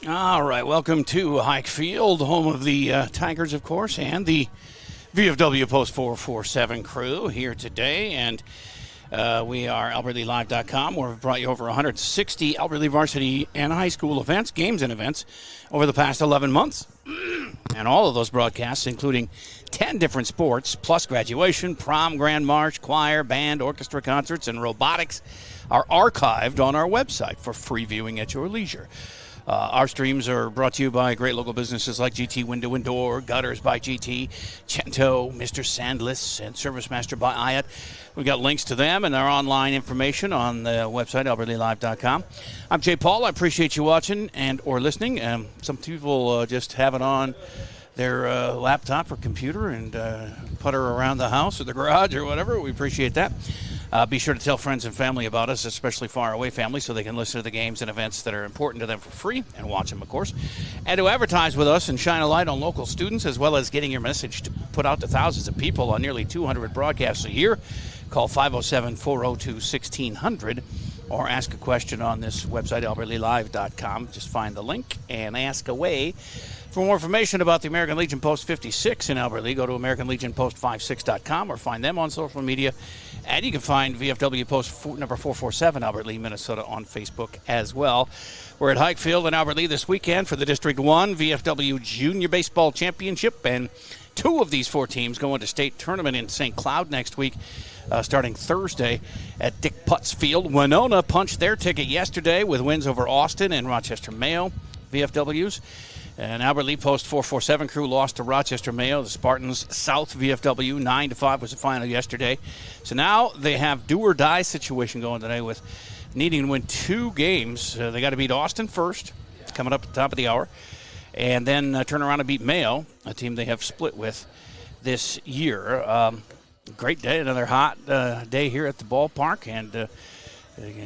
All right, welcome to Hike Field, home of the Tigers, of course, and the VFW Post 447 crew here today. And we are AlbertLeeLive.com, where we've brought you over 160 Albert Lea varsity and high school events, games and events over the past 11 months. And all of those broadcasts, including 10 different sports, plus graduation, prom, grand march, choir, band, orchestra concerts, and robotics, are archived on our website for free viewing at your leisure. Our streams are brought to you by great local businesses like GT Window and Door, Gutters by GT, Cento, Mr. Sandless, and ServiceMaster by Ayat. We've got links to them and our online information on the website, AlbertLeeLive.com. I'm Jay Paul. I appreciate you watching and or listening. Some people just have it on their laptop or computer and putter around the house or the garage or whatever. We appreciate that. Be sure to tell friends and family about us, especially far away family, so they can listen to the games and events that are important to them for free and watch them, of course. And to advertise with us and shine a light on local students, as well as getting your message to put out to thousands of people on nearly 200 broadcasts a year, call 507-402-1600 or ask a question on this website, AlbertLeeLive.com. Just find the link and ask away. For more information about the American Legion Post 56 in Albert Lea, go to AmericanLegionPost56.com or find them on social media. And you can find VFW Post number 447 Albert Lea, Minnesota on Facebook as well. We're at Hike Field in Albert Lea this weekend for the District 1 VFW Junior Baseball Championship. And two of these four teams go into state tournament in St. Cloud next week, starting Thursday at Dick Putz Field. Winona punched their ticket yesterday with wins over Austin and Rochester Mayo VFWs. And Albert Lea Post 447 crew lost to Rochester Mayo. The Spartans South VFW 9-5 was the final yesterday. So now they have do-or-die situation going today with needing to win two games. They got to beat Austin first, coming up at the top of the hour, and then turn around and beat Mayo, a team they have split with this year. Great day, another hot day here at the ballpark, and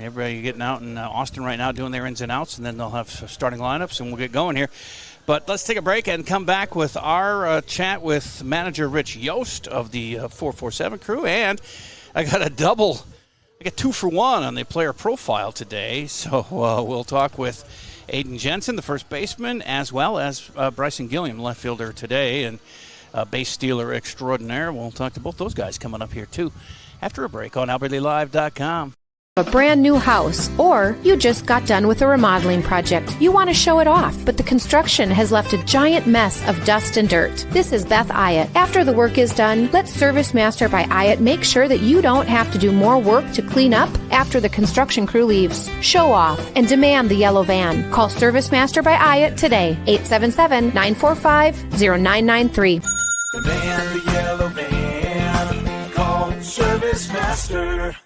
everybody getting out in Austin right now doing their ins and outs, and then they'll have starting lineups, and we'll get going here. But let's take a break and come back with our chat with manager Rich Yost of the 447 crew. And I got 2 for 1 on the player profile today. So we'll talk with Aiden Jensen, the first baseman, as well as Bryson Gilliam, left fielder today, and base stealer extraordinaire. We'll talk to both those guys coming up here, too, after a break on AlbertLeeLive.com. A brand new house, or you just got done with a remodeling project. You want to show it off, but the construction has left a giant mess of dust and dirt. This is Beth Ayat. After the work is done, let ServiceMaster by Ayat make sure that you don't have to do more work to clean up after the construction crew leaves. Show off and demand the yellow van. Call ServiceMaster by Ayat today, 877-945-0993. Demand the yellow van. Call ServiceMaster.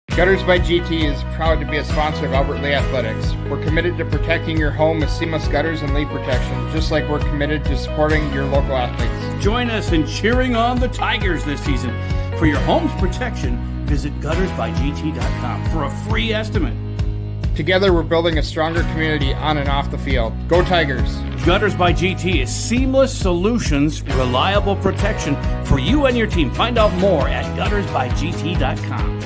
Gutters by GT is proud to be a sponsor of Albert Lea Athletics. We're committed to protecting your home with seamless gutters and leak protection, just like we're committed to supporting your local athletes. Join us in cheering on the Tigers this season. For your home's protection, visit GuttersByGT.com for a free estimate. Together, we're building a stronger community on and off the field. Go Tigers! Gutters by GT is seamless solutions, reliable protection for you and your team. Find out more at GuttersByGT.com.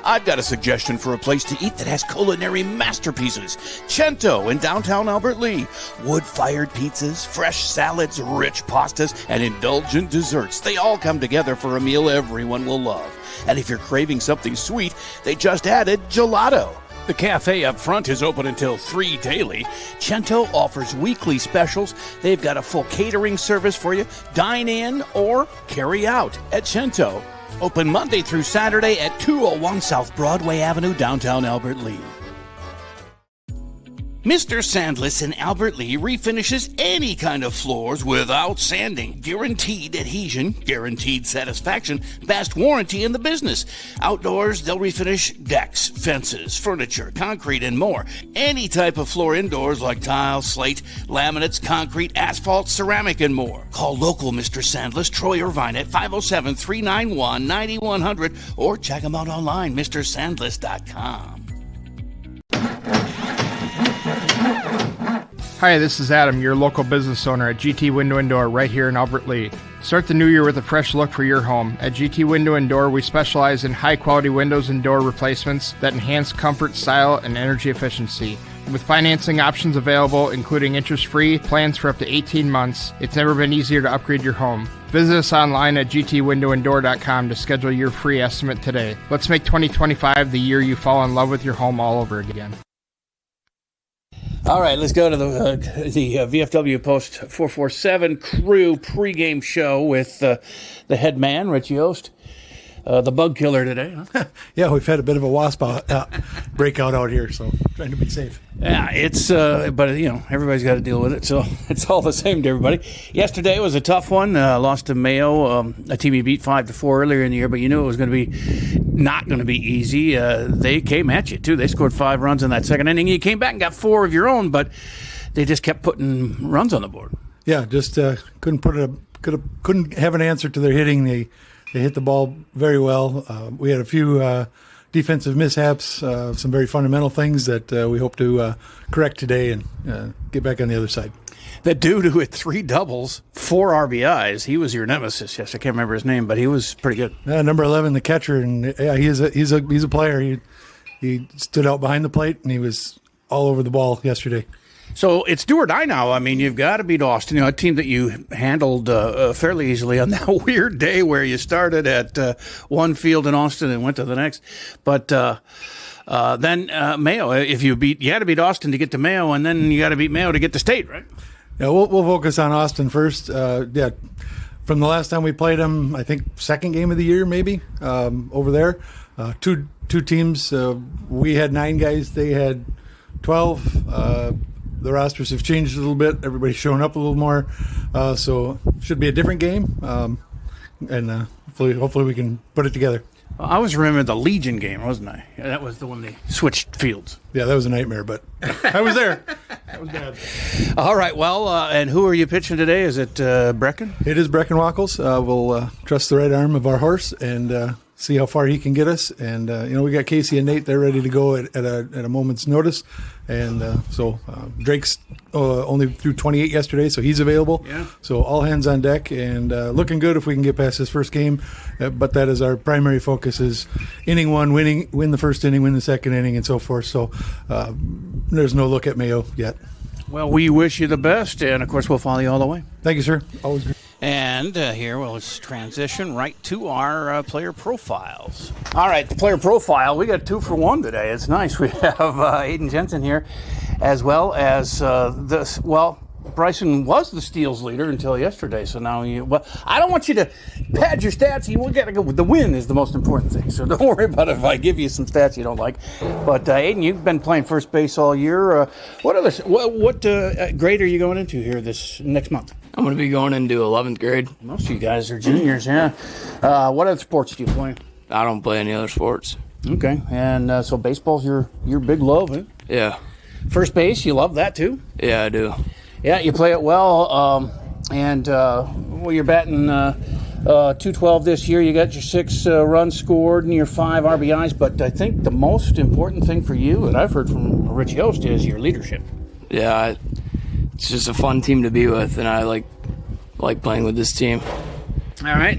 I've got a suggestion for a place to eat that has culinary masterpieces. Cento in downtown Albert Lea. Wood-fired pizzas, fresh salads, rich pastas, and indulgent desserts. They all come together for a meal everyone will love. And if you're craving something sweet, they just added gelato. The cafe up front is open until 3 daily. Cento offers weekly specials. They've got a full catering service for you. Dine in or carry out at Cento. Open Monday through Saturday at 201 South Broadway Avenue, downtown Albert Lea. Mr. Sandless in Albert Lea refinishes any kind of floors without sanding. Guaranteed adhesion, guaranteed satisfaction, best warranty in the business. Outdoors, they'll refinish decks, fences, furniture, concrete, and more. Any type of floor indoors like tile, slate, laminates, concrete, asphalt, ceramic, and more. Call local Mr. Sandless, Troy Irvine at 507-391-9100 or check him out online, MrSandless.com. Hi, this is Adam, your local business owner at GT Window and Door right here in Albert Lea. Start the new year with a fresh look for your home. At GT Window and Door, we specialize in high-quality windows and door replacements that enhance comfort, style, and energy efficiency. With financing options available, including interest-free plans for up to 18 months, it's never been easier to upgrade your home. Visit us online at gtwindowanddoor.com to schedule your free estimate today. Let's make 2025 the year you fall in love with your home all over again. All right, let's go to the VFW Post 447 crew pregame show with the head man, Rich Yost. The bug killer today, huh? Yeah, we've had a bit of a wasp breakout out here, so trying to be safe. Yeah, it's but everybody's got to deal with it, so it's all the same to everybody. Yesterday was a tough one. Lost to Mayo, a team you beat 5-4 earlier in the year, but you knew it was going to be not going to be easy. They came at you too. They scored 5 runs in that second inning. You came back and got 4 of your own, but they just kept putting runs on the board. Yeah, just couldn't have an answer to their hitting. They hit the ball very well. We had a few defensive mishaps, some very fundamental things that we hope to correct today and get back on the other side. That dude who hit 3 doubles, 4 RBIs, he was your nemesis. Yes, I can't remember his name, but he was pretty good. Number 11, the catcher, and yeah, he's a player. He stood out behind the plate, and he was all over the ball yesterday. So it's do or die now. I mean, you've got to beat Austin, a team that you handled fairly easily on that weird day where you started at one field in Austin and went to the next. But then Mayo, you had to beat Austin to get to Mayo, and then you got to beat Mayo to get to state, right? Yeah, we'll focus on Austin first. From the last time we played them, I think second game of the year maybe over there. Two teams. We had 9 guys. They had 12. The rosters have changed a little bit. Everybody's showing up a little more, so it should be a different game, and hopefully we can put it together. Well, I always remember the Legion game, wasn't I? That was the one they switched fields. Yeah, that was a nightmare, but I was there. That was bad. All right, well, and who are you pitching today? Is it Brecken? It is Brecken Wackles. We'll trust the right arm of our horse and see how far he can get us. And we got Casey and Nate; they're ready to go at a moment's notice. And so Drake's only threw 28 yesterday, so he's available. Yeah. So all hands on deck, and looking good if we can get past his first game. But that is our primary focus: is inning 1, win the first inning, win the second inning, and so forth. So there's no look at Mayo yet. Well, we wish you the best, and of course we'll follow you all the way. Thank you, sir. Always good. And here we'll transition right to our player profiles. All right, the player profile. We got 2 for 1 today. It's nice. We have Aiden Jensen here, as well as this. Well, Bryson was the steals leader until yesterday. So now I don't want you to pad your stats. You got to go with the win is the most important thing. So don't worry about if I give you some stats you don't like. But Aiden, you've been playing first base all year. What grade are you going into here this next month? I'm going to be going into 11th grade. Most of you guys are juniors, yeah. What other sports do you play? I don't play any other sports. Okay, and so baseball's your big love, huh? Yeah. First base, you love that too? Yeah, I do. Yeah, you play it well, you're batting 212 this year. You got your 6 runs scored and your 5 RBIs, but I think the most important thing for you, that I've heard from Rich Yost, is your leadership. Yeah, it's just a fun team to be with, and I like playing with this team. All right.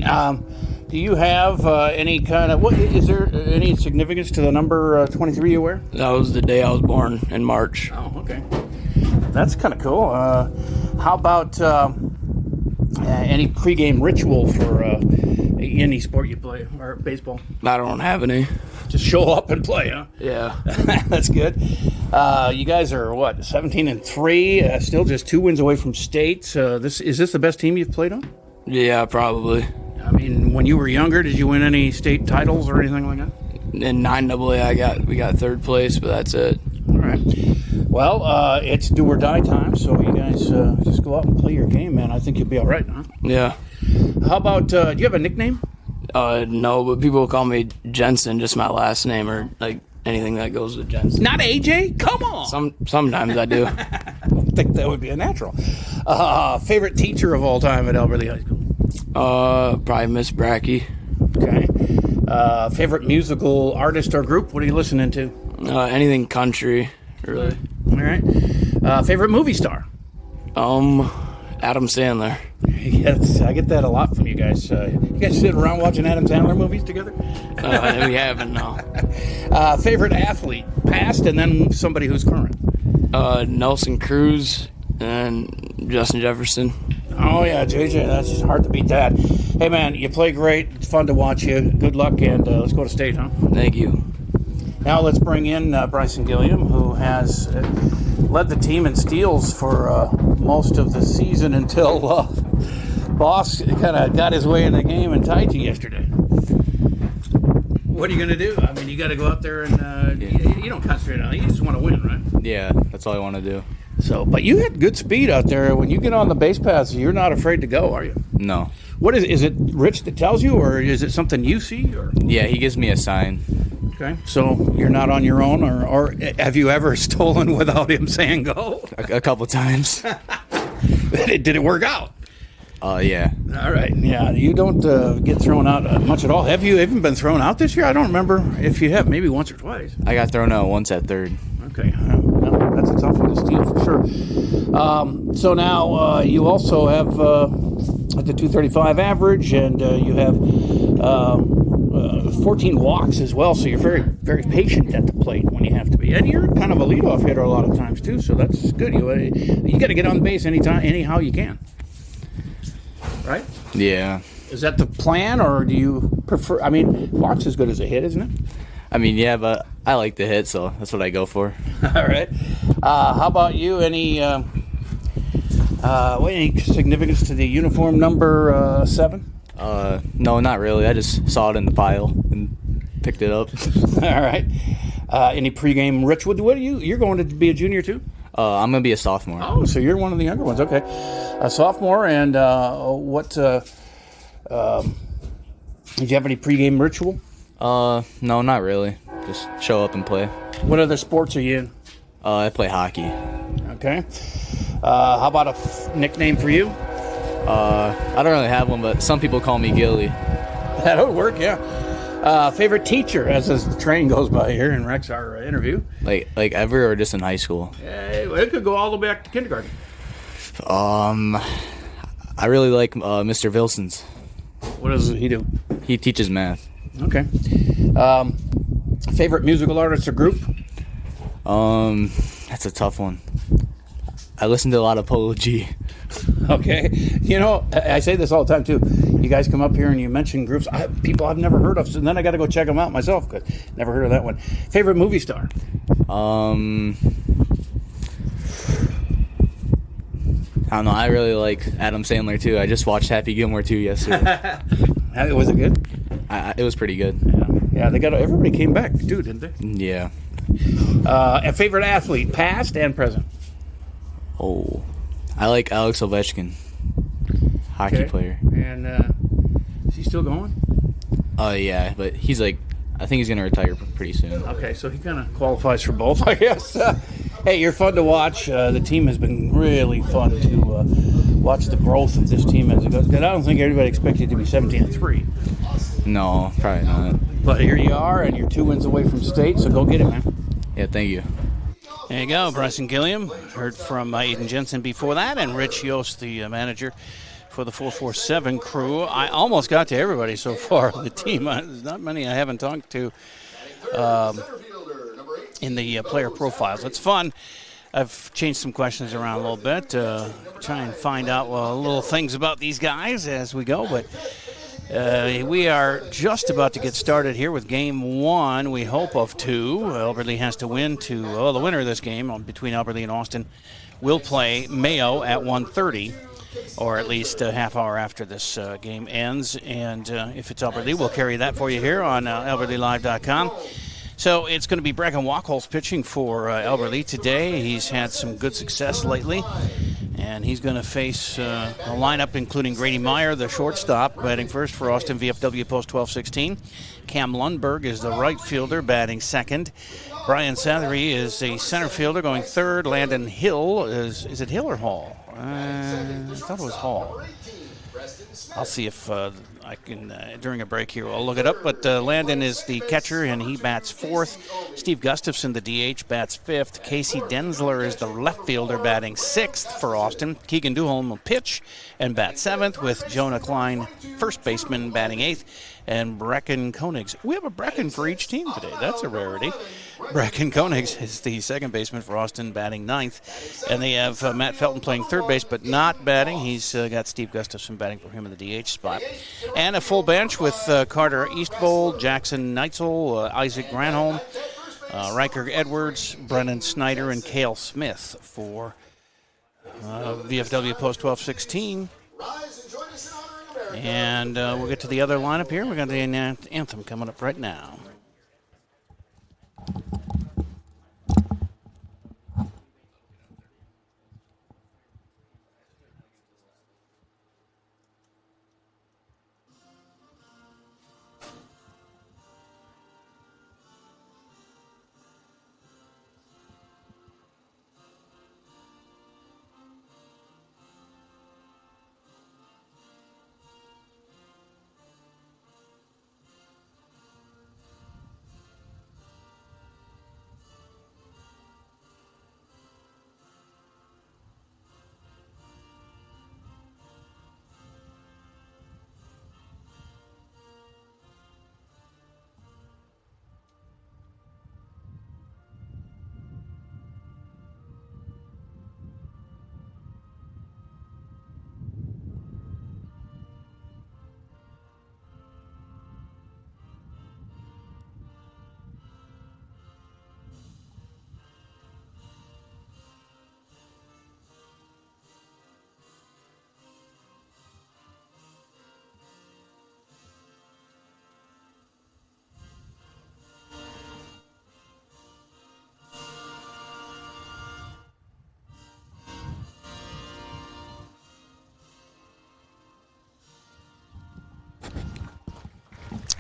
Do you have any kind of is there any significance to the number 23 you wear? That was the day I was born in March. Oh, okay. That's kind of cool. How about any pregame ritual for any sport you play, or baseball? I don't have any. Just show up and play, huh? Yeah. That's good. You guys are, 17-3, still just 2 wins away from state. Is this the best team you've played on? Yeah, probably. I mean, when you were younger, did you win any state titles or anything like that? In 9AA, we got 3rd place, but that's it. All right. Well, it's do or die time, so you guys just go out and play your game, man. I think you'll be all right, huh? Yeah. How about, do you have a nickname? No, but people call me Jensen, just my last name, or like anything that goes with Jensen. Not AJ? Come on! Sometimes I do. I don't think that would be a natural. Favorite teacher of all time at Alberley High School? Probably Miss Brackey. Okay. Favorite musical artist or group? What are you listening to? Anything country, really. All right. Favorite movie star? Adam Sandler. Yes, I get that a lot from you guys. You guys sit around watching Adam Sandler movies together? We haven't, no. Favorite athlete, past and then somebody who's current? Nelson Cruz and Justin Jefferson. Oh, yeah, JJ, that's just hard to beat that. Hey, man, you play great. It's fun to watch you. Good luck, and let's go to state, huh? Thank you. Now let's bring in Bryson Gilliam, who has led the team in steals for most of the season until Boss kind of got his way in the game and tied you yesterday. What are you going to do? I mean, you got to go out there and you don't concentrate on it. You just want to win, right? Yeah, that's all I want to do. So, but you had good speed out there. When you get on the base paths, you're not afraid to go, are you? No. What is it Rich that tells you, or is it something you see? Or Yeah, he gives me a sign. okay, so you're not on your own, or have you ever stolen without him saying go? A couple times. Did it work out? Yeah. All right, yeah. You don't get thrown out much at all. Have you even been thrown out this year? I don't remember if you have. Maybe once or twice. I got thrown out once at third. Okay, well, that's a tough one to steal for sure. So now you also have at the 235 average, and you have 14 walks as well. So you're very, very patient at the plate when you have to be, and you're kind of a leadoff hitter a lot of times too. So that's good. You got to get on base anyhow you can. Right? Yeah. Is that the plan, or do you prefer? I mean, walk's as good as a hit, isn't it? I mean, yeah, but I like to hit, so that's what I go for. All right. How about you? Any significance to the uniform number 7? No, not really. I just saw it in the pile and picked it up. All right. Any pregame ritual? What are you? You're going to be a junior too? I'm going to be a sophomore. Oh, so you're one of the younger ones. Okay. A sophomore, and what? Did you have any pregame ritual? No, not really. Just show up and play. What other sports are you in? I play hockey. Okay. How about a nickname for you? I don't really have one, but some people call me Gilly. That would work, yeah. Favorite teacher, as the train goes by here and wrecks our interview? Like ever, or just in high school? It could go all the way back to kindergarten. I really like Mr. Vilsons. What does he do? He teaches math. Okay. Favorite musical artist or group? That's a tough one. I listen to a lot of Polo G. Okay. You know, I say this all the time, too. You guys come up here and you mention groups, people I've never heard of, so then I got to go check them out myself, because never heard of that one. Favorite movie star? I don't know. I really like Adam Sandler, too. I just watched Happy Gilmore 2 yesterday. Was it good? It was pretty good. Yeah, everybody came back, too, didn't they? Yeah. A favorite athlete, past and present? Oh, I like Alex Ovechkin, hockey player. And is he still going? Yeah, but he's I think he's gonna retire pretty soon. Okay, so he kind of qualifies for both, I guess. Hey, you're fun to watch. The team has been really fun to watch the growth of this team as it goes. I don't think everybody expected to be 17-3. No, probably not. But here you are, and you're 2 wins away from state, so go get it, man. Yeah, thank you. There you go, Bryson Gilliam. Heard from Aiden Jensen before that, and Rich Yost, the manager for the 447 crew. I almost got to everybody so far on the team. There's not many I haven't talked to in the player profiles. It's fun. I've changed some questions around a little bit to try and find out little things about these guys as we go, but we are just about to get started here with game 1, we hope, of 2. Albert Lea has to win the winner of this game between Albert Lea and Austin will play Mayo at 1:30, or at least a half hour after this game ends. And if it's Albert Lea, we'll carry that for you here on AlbertLeaLive.com. So it's going to be Bracken Wachholz pitching for Albert Lea today. He's had some good success lately, and he's going to face a lineup including Grady Meyer, the shortstop, batting first for Austin VFW Post 1216. Cam Lundberg is the right fielder, batting second. Brian Sathery is a center fielder, going third. Landon Hill is it Hill or Hall? I thought it was Hall. I'll see if I can, during a break here, I'll look it up. But Landon is the catcher, and he bats fourth. Steve Gustafson, the DH, bats fifth. Casey Densler is the left fielder, batting sixth for Austin. Keegan Duholm will pitch and bat seventh, with Jonah Klein, first baseman, batting eighth. and Brecken Koenigs. We have a Brecken for each team today. That's a rarity. Brecken Koenigs is the second baseman for Austin, batting ninth. And they have Matt Felton playing third base, but not batting. He's got Steve Gustafson batting for him in the DH spot. And a full bench with Carter Eastbold, Jackson Neitzel, Isaac Granholm, Riker Edwards, Brennan Snyder, and Cale Smith for VFW Post 1216. And we'll get to the other lineup here. We've got the anthem coming up right now.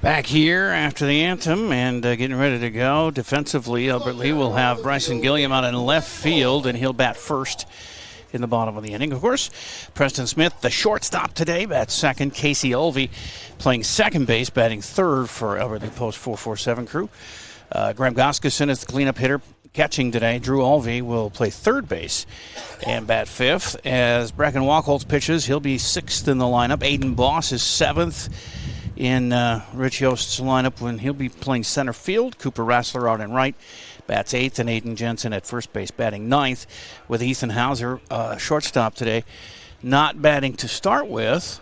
Back here after the anthem and getting ready to go. Defensively, Albert Lee will have Bryson Gilliam out in left field, and he'll bat first in the bottom of the inning. Of course, Preston Smith, the shortstop today, bats second. Casey Ulvey playing second base, batting third for Albert Lee Post 447 crew. Graham Goskeson is the cleanup hitter. Catching today, Drew Ulvey will play third base and bat fifth. As Bracken Wachholz pitches, he'll be sixth in the lineup. Aiden Boss is seventh in Rich Yost's lineup when he'll be playing center field. Cooper Rassler out in right, bats eighth, and Aiden Jensen at first base batting ninth, with Ethan Hauser, shortstop today, not batting to start with.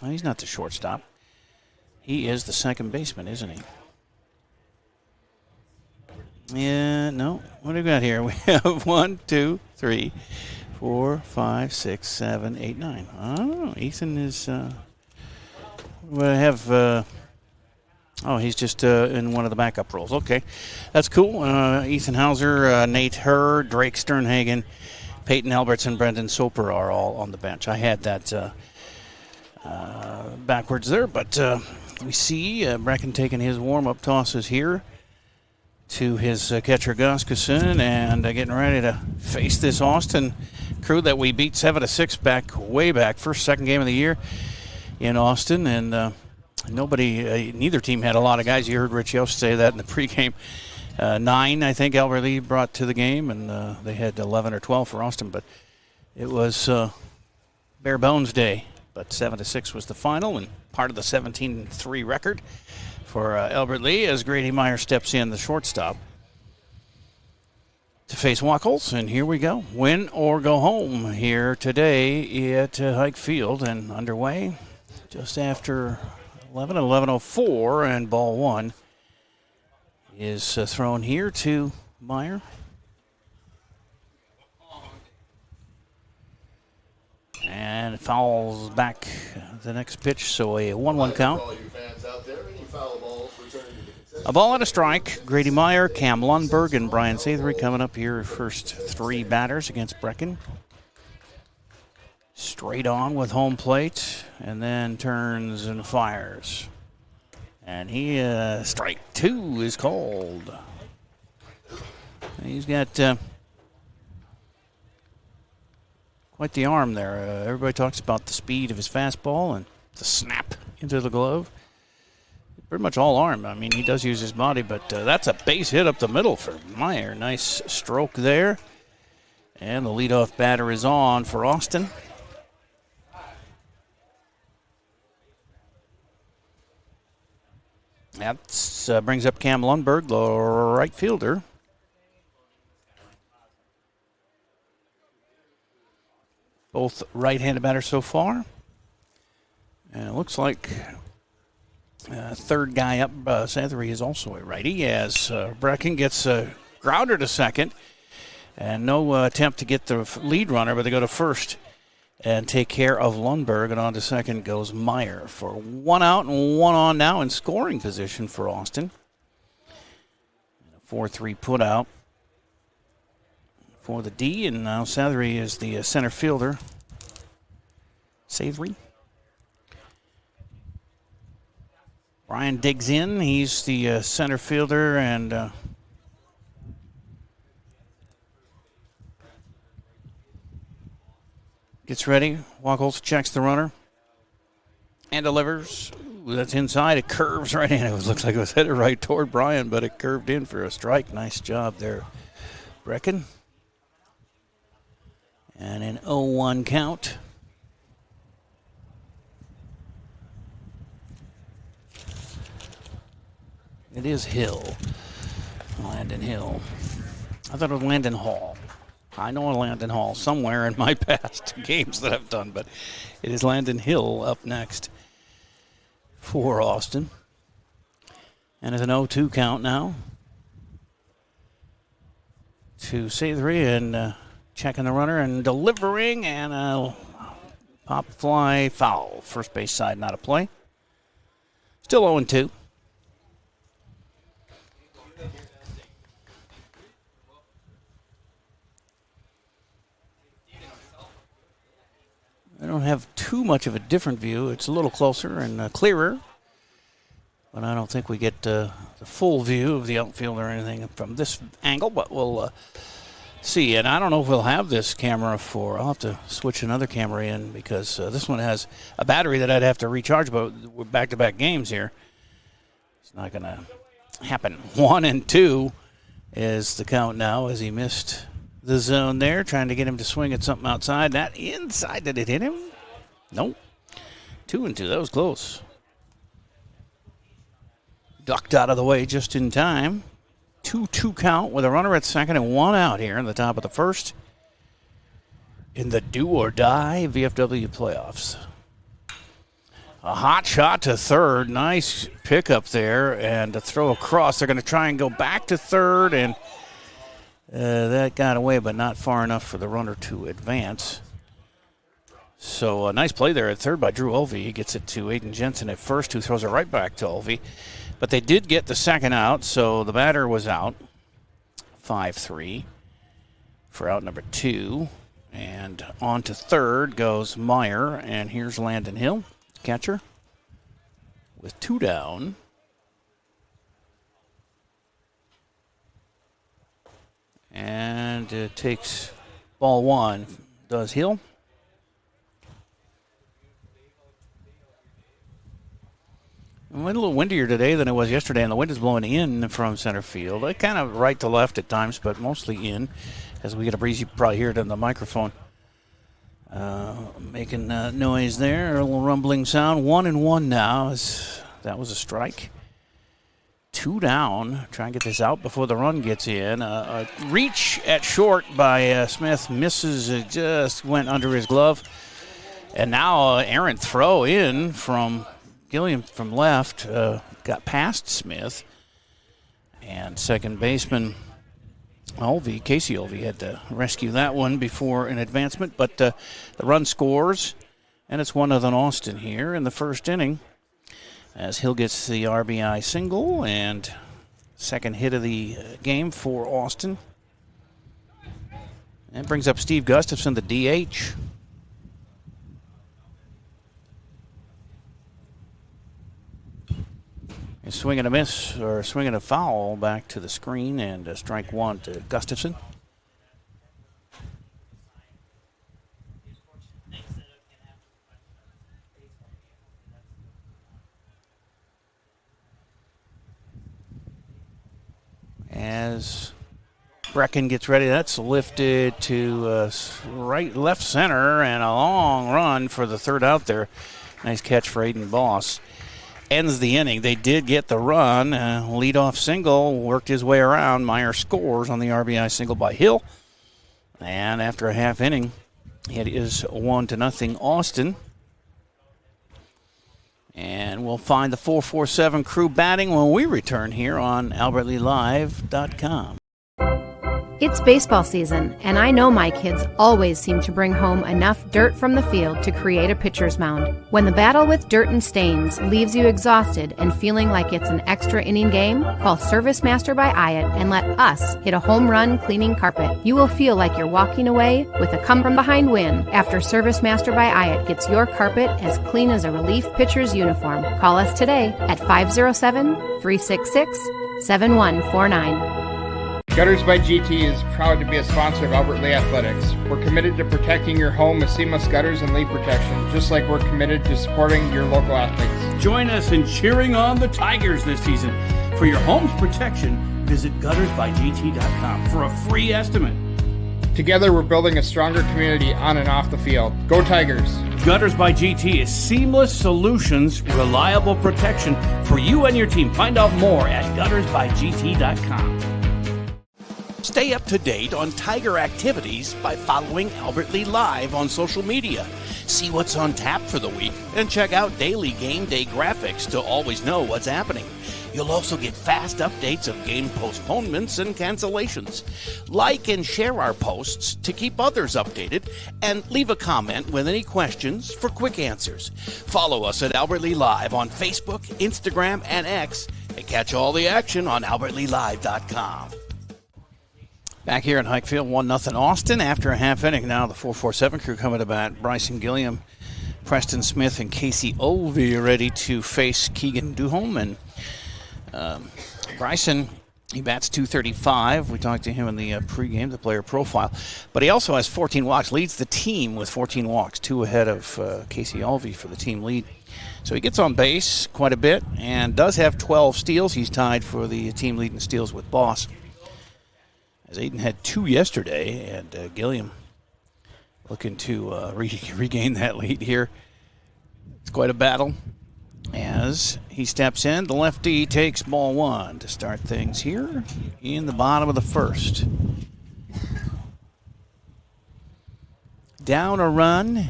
Well, he's not the shortstop. He is the second baseman, isn't he? Yeah, no. What do we got here? We have 1, 2, 3, 4, 5, 6, 7, 8, 9. Oh, Ethan is... we have... he's just in one of the backup roles. Okay, that's cool. Ethan Hauser, Nate Herr, Drake Sternhagen, Peyton Albertson, Brendan Soper are all on the bench. I had that backwards there, but we see Bracken taking his warm-up tosses here to his catcher Goskeson, and getting ready to face this Austin crew that we beat 7-6 way back, second game of the year in Austin, and neither team had a lot of guys. You heard Rich Yost say that in the pregame. 9, I think, Albert Lee brought to the game, and they had 11 or 12 for Austin, but it was bare bones day. But 7-6 was the final, and part of the 17-3 record for Albert Lee as Grady Meyer steps in, the shortstop, to face Wachholz. And here we go. Win or go home here today at Hike Field, and underway just after 11:04, and ball one is thrown here to Meyer. And it fouls back the next pitch, so a 1-1 count. A ball and a strike. Grady Meyer, Cam Lundberg, and Brian Sathery coming up here. First three batters against Brecken. Straight on with home plate, and then turns and fires. And strike two is called. He's got quite the arm there. Everybody talks about the speed of his fastball and the snap into the glove. Pretty much all arm. I mean, he does use his body, but that's a base hit up the middle for Meyer. Nice stroke there. And the leadoff batter is on for Austin. That brings up Cam Lundberg, the right fielder. Both right-handed batters so far. And it looks like third guy up, Sathery, is also a righty, as Brecken gets a grounder to second. And no attempt to get the lead runner, but they go to first and take care of Lundberg. And on to second goes Meyer for 1 out and 1 on now in scoring position for Austin. 4-3 put out for the D, and now Sathery is the center fielder. Sathery. Brian digs in. He's the center fielder, and gets ready. Wachholz checks the runner and delivers. Ooh, that's inside. It curves right in. It looks like it was headed right toward Brian, but it curved in for a strike. Nice job there, Brecken. And an 0-1 count. It is Hill. Landon Hill. I thought it was Landon Hall. I know a Landon Hall somewhere in my past games that I've done, but it is Landon Hill up next for Austin. And it's an 0-2 count now to Sathery, and checking the runner and delivering, and a pop fly foul. First base side, not a play. Still 0-2. I don't have too much of a different view. It's a little closer and clearer, but I don't think we get the full view of the outfield or anything from this angle, but we'll see. And I don't know if we'll have this camera for, I'll have to switch another camera in, because this one has a battery that I'd have to recharge, but we're back-to-back games here. It's not going to happen. 1-2 is the count now, as he missed the zone there, trying to get him to swing at something outside. That inside, did it hit him? Nope. 2-2, that was close. Ducked out of the way just in time. 2-2 count with a runner at second and 1 out here in the top of the first in the do-or-die VFW playoffs. A hot shot to third. Nice pickup there, and a throw across. They're going to try and go back to third, and that got away, but not far enough for the runner to advance. So a nice play there at third by Drew Olvey. He gets it to Aiden Jensen at first, who throws it right back to Olvey. But they did get the second out, so the batter was out. 5-3 for out number 2. And on to third goes Meyer, and here's Landon Hill, catcher, with 2 down. And it takes ball 1, does Hill. It went a little windier today than it was yesterday, and the wind is blowing in from center field. Kind of right to left at times, but mostly in. As we get a breeze, you probably hear it in the microphone. Making noise there, a little rumbling sound. 1-1 now. That was a strike. 2 down. Try and get this out before the run gets in. A reach at short by Smith. Misses. It just went under his glove. And now errant throw in from Gilliam from left. Got past Smith. And second baseman Olvey, Casey Olvey, had to rescue that one before an advancement. But the run scores. And it's 1-0 Austin here in the first inning, as Hill gets the RBI single and second hit of the game for Austin. And brings up Steve Gustafson, the DH. A swing and a miss, or swing and a foul back to the screen, and strike 1 to Gustafson. As Brecken gets ready, that's lifted to left center, and a long run for the third out there. Nice catch for Aiden Boss. ends the inning. They did get the run. Leadoff single worked his way around. Meyer scores on the RBI single by Hill. And after a half inning, it is 1-0 Austin. And we'll find the 447 crew batting when we return here on AlbertLeeLive.com. It's baseball season, and I know my kids always seem to bring home enough dirt from the field to create a pitcher's mound. When the battle with dirt and stains leaves you exhausted and feeling like it's an extra inning game, call Service Master by Hyatt and let us hit a home run cleaning carpet. You will feel like you're walking away with a come-from-behind win after Service Master by Hyatt gets your carpet as clean as a relief pitcher's uniform. Call us today at 507-366-7149. Gutters by GT is proud to be a sponsor of Albert Lee Athletics. We're committed to protecting your home with seamless gutters and leak protection, just like we're committed to supporting your local athletes. Join us in cheering on the Tigers this season. For your home's protection, visit guttersbygt.com for a free estimate. Together, we're building a stronger community on and off the field. Go Tigers! Gutters by GT is seamless solutions, reliable protection for you and your team. Find out more at guttersbygt.com. Stay up to date on Tiger activities by following Albert Lee Live on social media. See what's on tap for the week and check out daily game day graphics to always know what's happening. You'll also get fast updates of game postponements and cancellations. Like and share our posts to keep others updated, and leave a comment with any questions for quick answers. Follow us at Albert Lee Live on Facebook, Instagram, and X, and catch all the action on AlbertLeeLive.com. Back here in Hike Field, 1-0 Austin after a half inning. Now the 447 crew coming to bat. Bryson Gilliam, Preston Smith, and Casey Olvey are ready to face Keegan Duholm. And Bryson, he bats .235. We talked to him in the pregame, the player profile. But he also has 14 walks, leads the team with 14 walks, 2 ahead of Casey Olvey for the team lead. So he gets on base quite a bit and does have 12 steals. He's tied for the team lead in steals with Boss, as Aiden had 2 yesterday, and Gilliam looking to regain that lead here. It's quite a battle as he steps in. The lefty takes ball 1 to start things here in the bottom of the first. Down a run,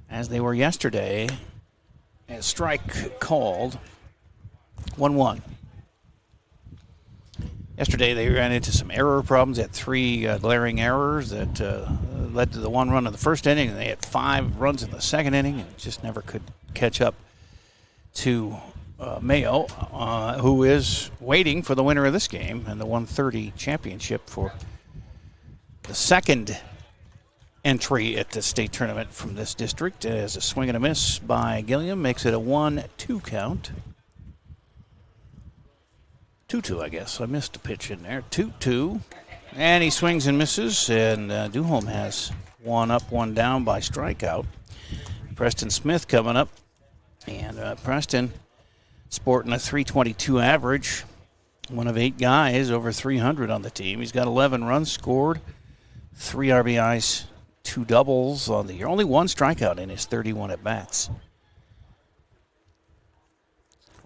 as they were yesterday, and strike called. 1-1. Yesterday they ran into some error problems. They had 3 glaring errors that led to the 1 run in the first inning, and they had 5 runs in the second inning and just never could catch up to Mayo, who is waiting for the winner of this game and the 130 championship for the second entry at the state tournament from this district. As a swing and a miss by Gilliam makes it a 1-2 count. 2-2, I guess. I missed a pitch in there. 2-2. And he swings and misses, and Duholm has 1 up, 1 down by strikeout. Preston Smith coming up. And Preston sporting a .322 average. One of 8 guys over 300 on the team. He's got 11 runs scored, 3 RBIs, 2 doubles on the year. Only 1 strikeout in his 31 at-bats.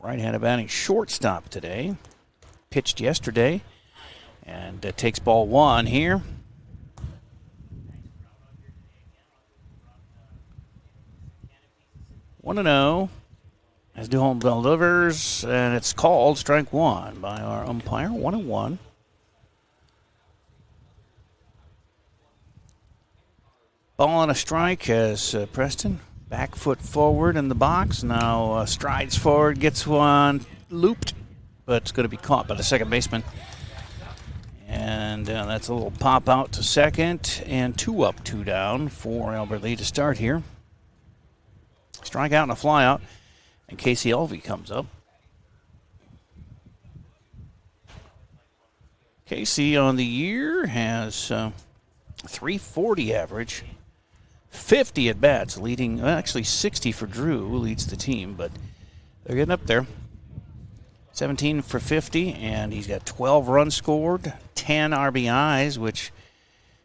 Right-handed batting shortstop today. Pitched yesterday, and takes ball 1 here. One and 0 as Duholm delivers, and it's called strike 1 by our umpire. 1-1. Ball on a strike as Preston back foot forward in the box. Now strides forward, gets one looped, but it's going to be caught by the second baseman. And that's a little pop out to second, and 2 up, 2 down for Albert Lee to start here. Strike out and a fly out, and Casey Olvey comes up. Casey on the year has 340 average, 50 at bats, leading, actually 60 for Drew, who leads the team, but they're getting up there. 17 for 50, and he's got 12 runs scored, 10 RBIs, which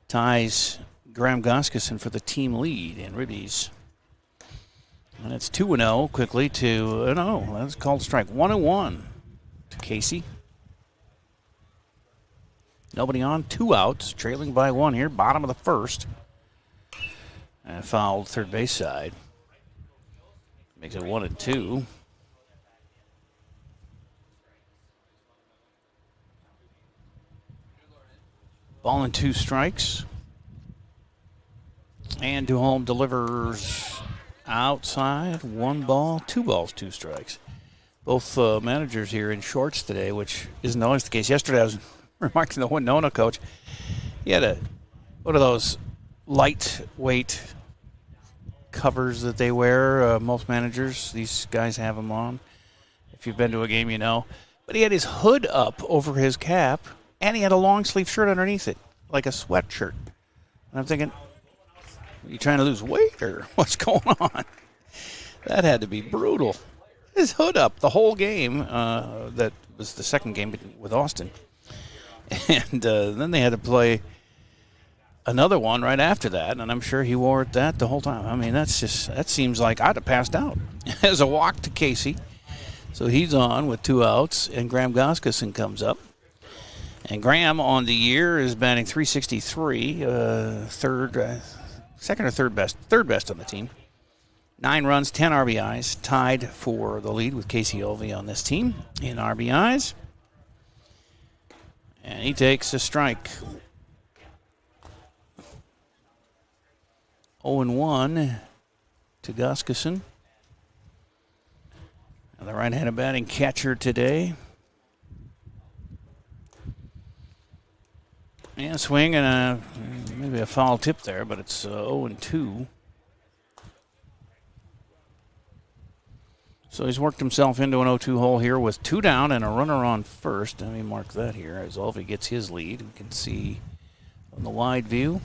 ties Graham Goskeson for the team lead in ribbies. And it's 2-0 quickly to, no, that's called strike. 1-1 to Casey. Nobody on, 2 outs, trailing by 1 here, bottom of the first. And fouled third base side. Makes it 1-2. Ball and 2 strikes. And Duholm delivers outside. 1 ball, 2 balls, 2 strikes. Both managers here in shorts today, which isn't always the case. Yesterday I was remarking the Winona coach. He had one of those lightweight covers that they wear. Most managers, these guys have them on. If you've been to a game, you know. But he had his hood up over his cap, and he had a long sleeve shirt underneath it, like a sweatshirt. And I'm thinking, are you trying to lose weight or what's going on? That had to be brutal. His hood up the whole game. That was the second game with Austin. And then they had to play another one right after that, and I'm sure he wore it the whole time. I mean, that seems like I'd have passed out. As a walk to Casey. So he's on with 2 outs, and Graham Goskuson comes up. And Graham on the year is batting .363, second or third best on the team. 9 runs, 10 RBIs, tied for the lead with Casey Olvey on this team in RBIs. And he takes a strike. 0-1 to Goskuson. The right-handed batting catcher today. And swing and maybe a foul tip there, but it's 0-2. So he's worked himself into an 0-2 hole here with 2 down and a runner on first. Let me mark that here as Olvey gets his lead. We can see on the wide view.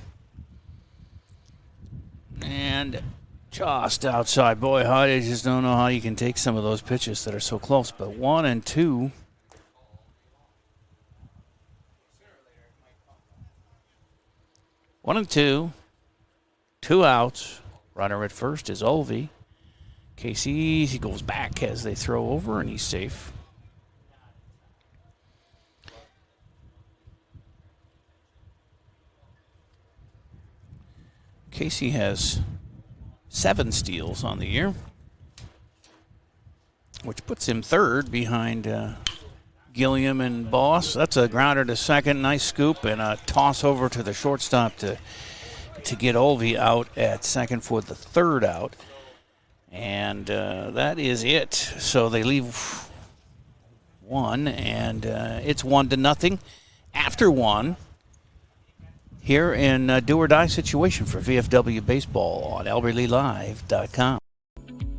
And just outside. Boy, I just don't know how you can take some of those pitches that are so close. But 1-2. One and two. 2 outs. Runner at first is Olvey. Casey, he goes back as they throw over, and he's safe. Casey has 7 steals on the year, which puts him third behind Gilliam and Boss. That's a grounder to second. Nice scoop and a toss over to the shortstop to get Olvey out at second for the 3rd out. And that is it. So they leave 1, and it's 1-0 after 1 here in a do-or-die situation for VFW Baseball on AlbertLeeLive.com.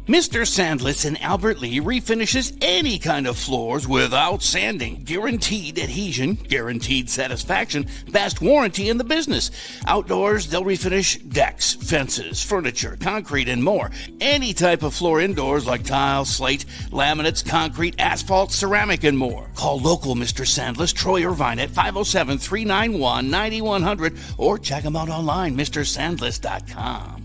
Mr. Sandless in Albert Lea refinishes any kind of floors without sanding. Guaranteed adhesion, guaranteed satisfaction, best warranty in the business. Outdoors, they'll refinish decks, fences, furniture, concrete, and more. Any type of floor indoors like tile, slate, laminates, concrete, asphalt, ceramic, and more. Call local Mr. Sandless, Troy Irvine at 507-391-9100 or check them out online, MrSandless.com.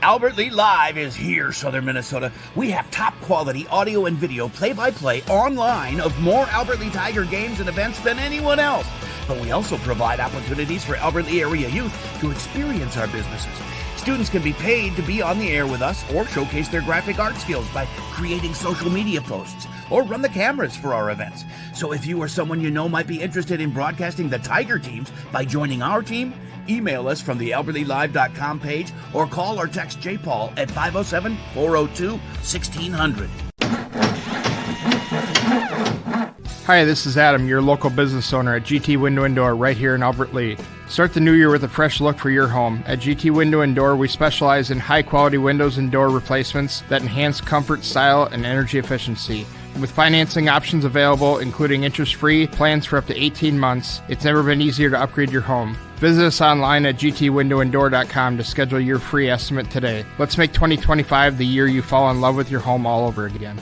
Albert Lea Live is here, Southern Minnesota. We have top quality audio and video play-by-play online of more Albert Lea Tiger games and events than anyone else. But we also provide opportunities for Albert Lea area youth to experience our businesses. Students can be paid to be on the air with us or showcase their graphic art skills by creating social media posts or run the cameras for our events. So if you or someone you know might be interested in broadcasting the Tiger teams by joining our team, email us from the AlbertLeeLive.com page or call or text J. Paul at 507-402-1600. Hi, this is Adam, your local business owner at GT Window and Door right here in Albert Lea. Start the new year with a fresh look for your home. At GT Window and Door, we specialize in high-quality windows and door replacements that enhance comfort, style, and energy efficiency. With financing options available, including interest-free plans for up to 18 months, it's never been easier to upgrade your home. Visit us online at gtwindowanddoor.com to schedule your free estimate today. Let's make 2025 the year you fall in love with your home all over again.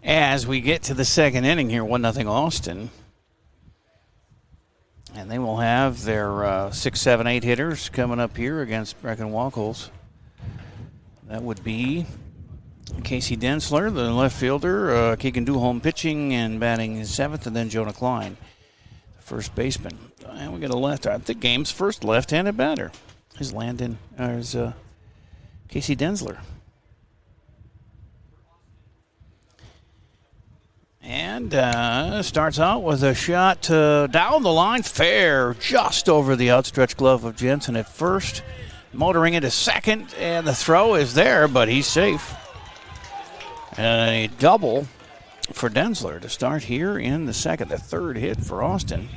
As we get to the second inning here, 1-0 Austin. And they will have their 6, 7, 8 hitters coming up here against Brecken Wackles. That would be Casey Densler, the left fielder. Keegan Duholm pitching and batting is 7th, and then Jonah Klein, first baseman. And we got a left. The game's first left-handed batter is Casey Densler. And starts out with a shot down the line, fair, just over the outstretched glove of Jensen at first. Motoring into second, and the throw is there, but he's safe. And a double for Densler to start here in the second, the third hit for Austin.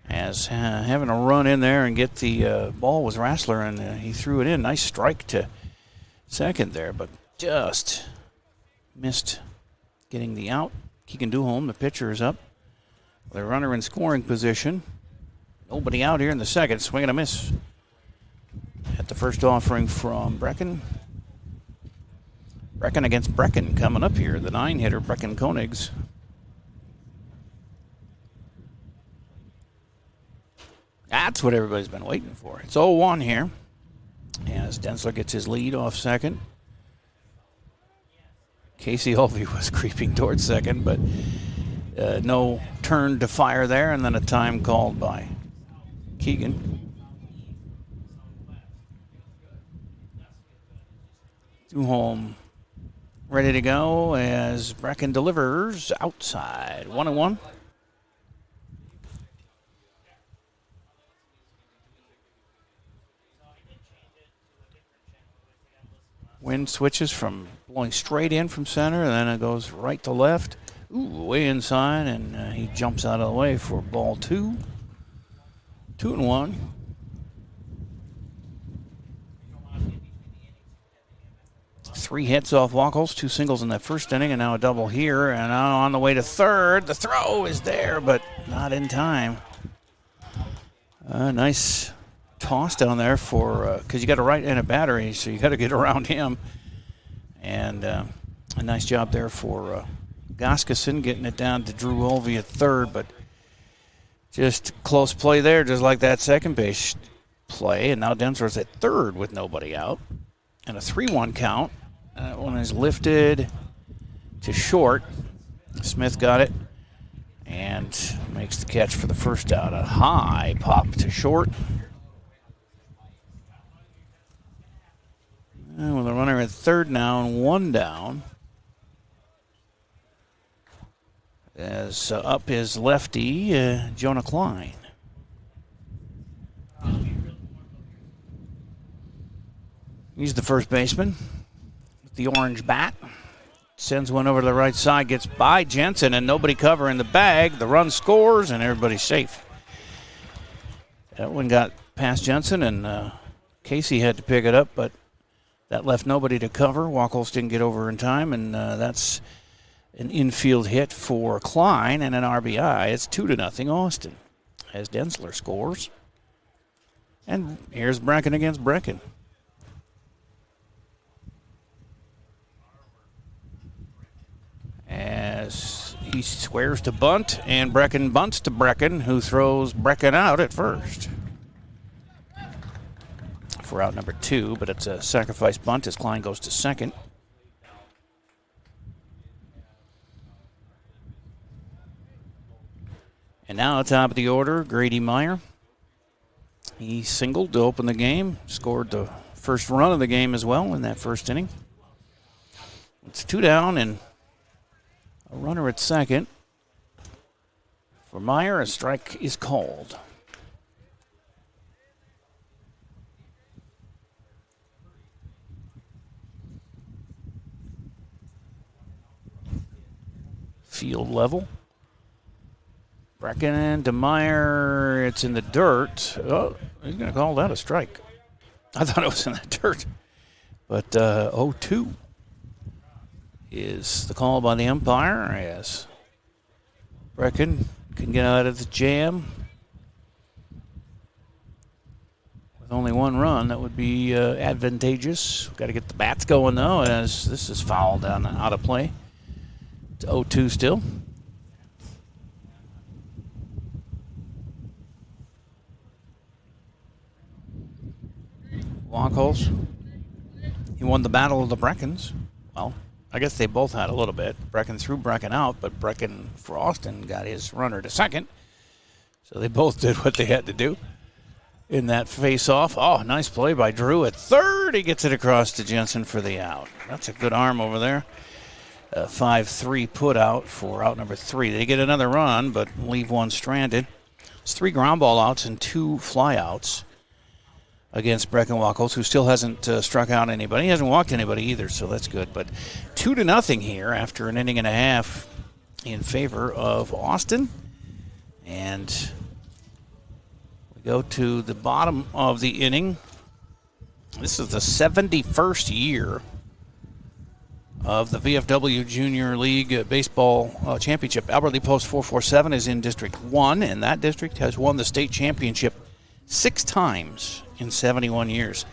As having a run in there and get the ball was Rassler, and he threw it in. Nice strike to second there, but just missed getting the out. Keegan Duholm, the pitcher, is up. The runner in scoring position. Nobody out here in the second. Swing and a miss at the first offering from Brecken. Brecken against Brecken coming up here. The 9-hitter, Brecken Koenigs. That's what everybody's been waiting for. It's 0-1 here as Densler gets his lead off second. Casey Holvey was creeping towards second, but no turn to fire there, and then a time called by Keegan. Duholm ready to go as Brecken delivers outside. 1-1. Wind switches from blowing straight in from center, and then it goes right to left. Ooh, way inside, and he jumps out of the way for ball 2. 2-1. Three hits off Wachholz, 2 singles in that first inning, and now a double here. And now on the way to third. The throw is there, but not in time. Nice toss down there for, because you got a right-handed battery, so you got to get around him. And a nice job there for Goskeson getting it down to Drew Holvey at third, but just close play there, just like that second base play. And now Densler's at third with nobody out. And a 3-1 count. That one is lifted to short. Smith got it and makes the catch for the first out. A high pop to short. And with a runner at third now and 1 down. As up is lefty, Jonah Klein. He's the first baseman with the orange bat. Sends one over to the right side, gets by Jensen, and nobody covering the bag. The run scores, and everybody's safe. That one got past Jensen, and Casey had to pick it up, but that left nobody to cover. Wachholz didn't get over in time, and that's an infield hit for Klein and an RBI. It's 2-0 Austin as Densler scores. And here's Brecken against Brecken. As he squares to bunt, and Brecken bunts to Brecken, who throws Brecken out at first for out number 2, but it's a sacrifice bunt as Klein goes to second. And now top of the order, Grady Meyer. He singled to open the game, scored the first run of the game as well in that first inning. It's 2 down and a runner at second. For Meyer, a strike is called. Field level. Brecken and DeMeyer, it's in the dirt. Oh, he's going to call that a strike. I thought it was in the dirt. But 0-2 is the call by the umpire as Brecken can get out of the jam. With only 1 run, that would be advantageous. Got to get the bats going, though, as this is fouled down out of play. It's 0-2 still. Wackles. He won the Battle of the Breckens. Well, I guess they both had a little bit. Brecken threw Brecken out, but Brecken for Austin got his runner to second. So they both did what they had to do in that face-off. Oh, nice play by Drew at third. He gets it across to Jensen for the out. That's a good arm over there. 5-3 put out for out number 3. They get another run, but leave one stranded. It's 3 ground ball outs and 2 fly outs against Brecken Wackles, who still hasn't struck out anybody. He hasn't walked anybody either, so that's good. But 2-0 here after an inning and a half in favor of Austin. And we go to the bottom of the inning. This is the 71st year of the VFW Junior League Baseball Championship. Albert Lea Post 447 is in District 1, and that district has won the state championship 6 times in 71 years.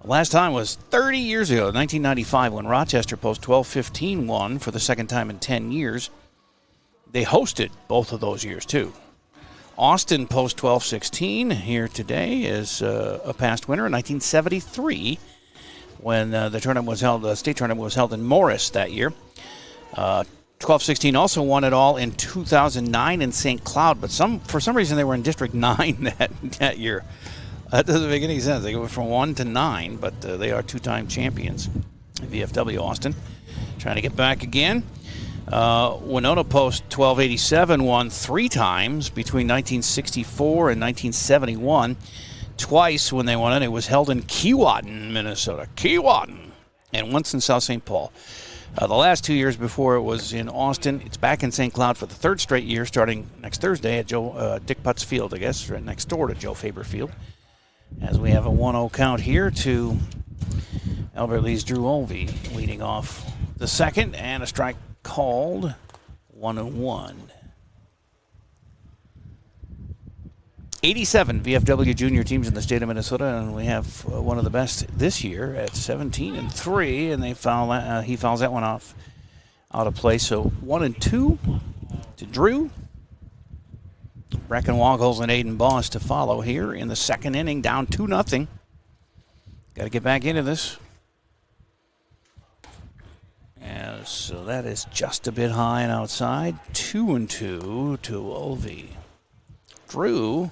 The last time was 30 years ago, 1995, when Rochester Post 1215 won for the second time in 10 years. They hosted both of those years, too. Austin Post 1216 here today is a past winner in 1973 when the tournament was held, the state tournament was held in Morris that year. 1216 also won it all in 2009 in St. Cloud, but for some reason they were in District 9 that year. That doesn't make any sense. They go from 1 to 9, but they are 2-time champions. VFW Austin trying to get back again. Winona Post 1287 won 3 times between 1964 and 1971. Twice when they won it, it was held in Keewatin, Minnesota. Keewatin. And once in South St. Paul. The last 2 years before it was in Austin. It's back in St. Cloud for the 3rd straight year, starting next Thursday at Dick Putz Field, I guess, right next door to Joe Faber Field. As we have a 1-0 count here to Albert Lea's Drew Olvey leading off the second, and a strike called. 1-1. 87 VFW junior teams in the state of Minnesota, and we have one of the best this year at 17-3, and he fouls that one off out of play. So 1-2 to Drew. Brecken Wackles and Aiden Boss to follow here in the second inning, down 2-0. Got to get back into this. And so that is just a bit high and outside. 2-2 to Olvey. Drew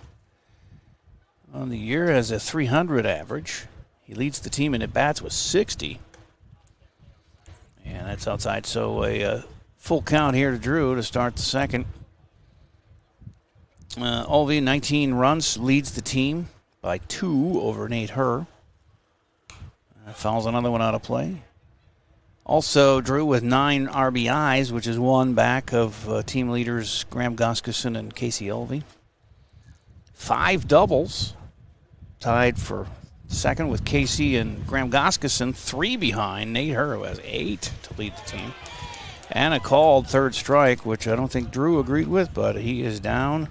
on the year has a 300 average. He leads the team in at-bats with 60. And that's outside. So a full count here to Drew to start the second. Olvey, 19 runs, leads the team by 2 over Nate Herr. Fouls another one out of play. Also, Drew with 9 RBIs, which is one back of team leaders Graham Goskeson and Casey Olvey. 5 doubles, tied for second with Casey and Graham Goskeson. 3 behind Nate Herr, who has 8 to lead the team. And a called third strike, which I don't think Drew agreed with, but he is down.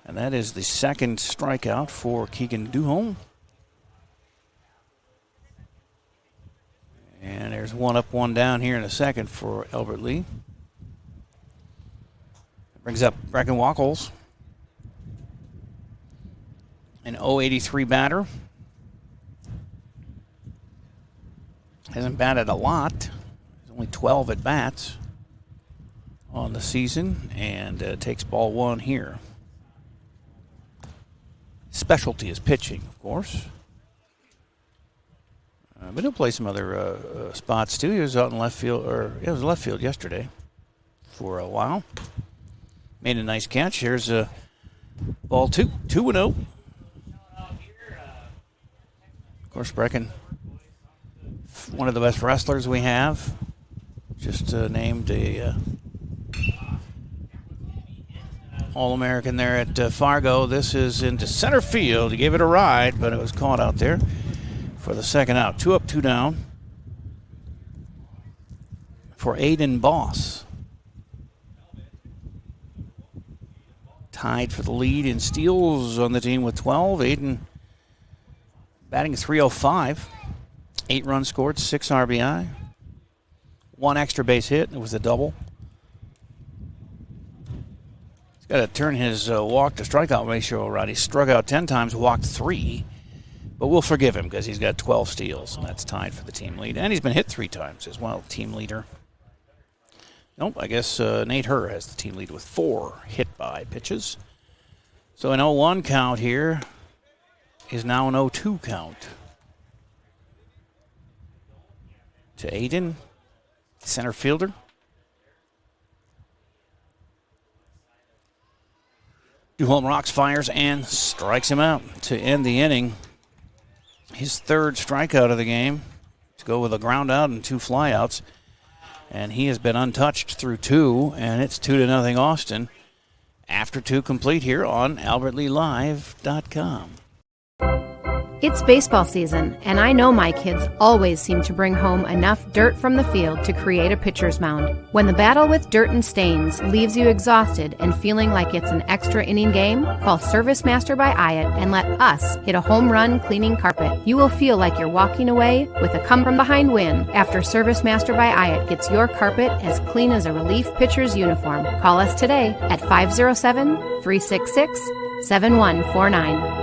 And that is the second strikeout for Keegan Duholm. And there's 1 up, 1 down here in a second for Albert Lea. That brings up Brecken Wackles. An 083 batter. Hasn't batted a lot. There's only 12 at bats on the season, and takes ball 1 here. Specialty is pitching, of course. But he'll play some other spots too. He was out in left field, or it was left field yesterday for a while. Made a nice catch. Here's a ball 2, 2-0. Of course, Brecken, one of the best wrestlers we have. Just named a All-American there at Fargo. This is into center field. He gave it a ride, but it was caught out there for the second out. 2 up, 2 down for Aiden Boss. Tied for the lead in steals on the team with 12. Aiden batting .305. 8 runs scored, 6 RBI. 1 extra base hit. It was a double. He's got to turn his walk to strikeout ratio around. He struck out 10 times, walked 3. But we'll forgive him because he's got 12 steals, and that's tied for the team lead. And he's been hit 3 times as well, team leader. Nope, I guess Nate Herr has the team lead with 4 hit-by pitches. So an 0-1 count here is now an 0-2 count. To Aiden, center fielder. Duholm rocks, fires, and strikes him out to end the inning. His 3rd strikeout of the game to go with a ground out and 2 flyouts. And he has been untouched through 2, and it's 2-0 Austin after 2 complete here on AlbertLeeLive.com. It's baseball season, and I know my kids always seem to bring home enough dirt from the field to create a pitcher's mound. When the battle with dirt and stains leaves you exhausted and feeling like it's an extra inning game, call Service Master by Hyatt and let us hit a home run cleaning carpet. You will feel like you're walking away with a come-from-behind win after Service Master by Hyatt gets your carpet as clean as a relief pitcher's uniform. Call us today at 507-366-7149.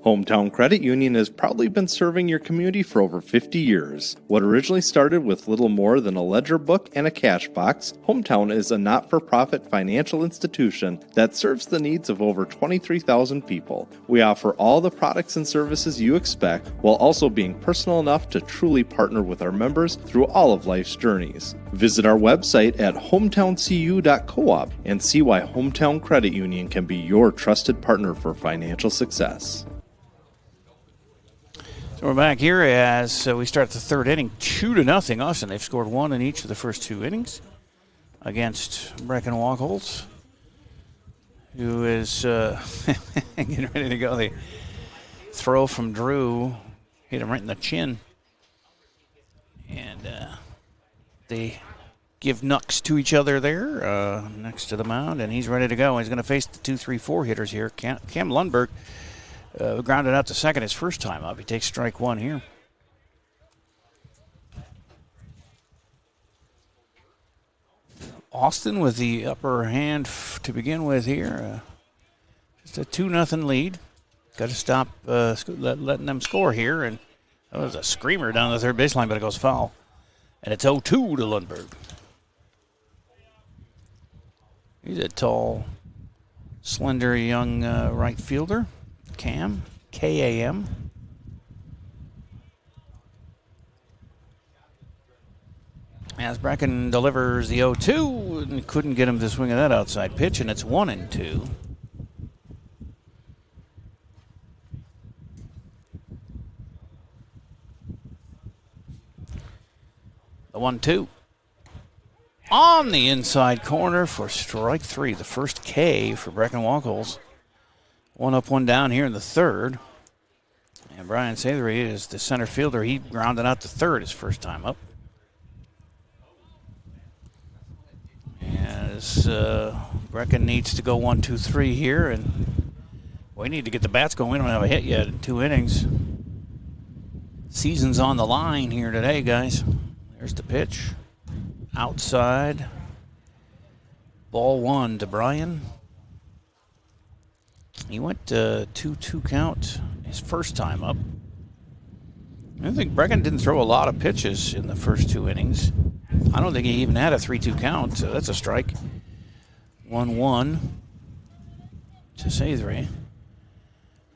Hometown Credit Union has proudly been serving your community for over 50 years. What originally started with little more than a ledger book and a cash box, Hometown is a not-for-profit financial institution that serves the needs of over 23,000 people. We offer all the products and services you expect while also being personal enough to truly partner with our members through all of life's journeys. Visit our website at hometowncu.coop and see why Hometown Credit Union can be your trusted partner for financial success. So we're back here as we start the 3rd inning, 2-0 Austin. They've scored 1 in each of the first 2 innings against Brecken Wachholz, who is getting ready to go. The throw from Drew hit him right in the chin. And they give knucks to each other there next to the mound, and he's ready to go. He's going to face the 2-3-4 hitters here. Cam Lundberg grounded out to second his first time up. He takes strike 1 here. Austin with the upper hand to begin with here. Just a 2-0 lead. Got to stop letting them score here. And that was a screamer down the third baseline, but it goes foul. And it's 0-2 to Lundberg. He's a tall, slender young right fielder. Cam, K-A-M. As Brecken delivers the 0-2, and couldn't get him to swing at that outside pitch, and it's 1-2. The 1-2. On the inside corner for strike 3, the first K for Brecken Wachholz. 1 up, 1 down here in the 3rd. And Brian Sathery is the center fielder. He grounded out to 3rd his first time up. As Brecken needs to go 1-2-3 here, and we need to get the bats going. We don't have a hit yet in 2 innings. Season's on the line here today, guys. There's the pitch. Outside. Ball 1 to Brian. He went 2-2 count his first time up. I think Brecken didn't throw a lot of pitches in the first 2 innings. I don't think he even had a 3-2 count, so that's a strike. 1-1 to Sathery.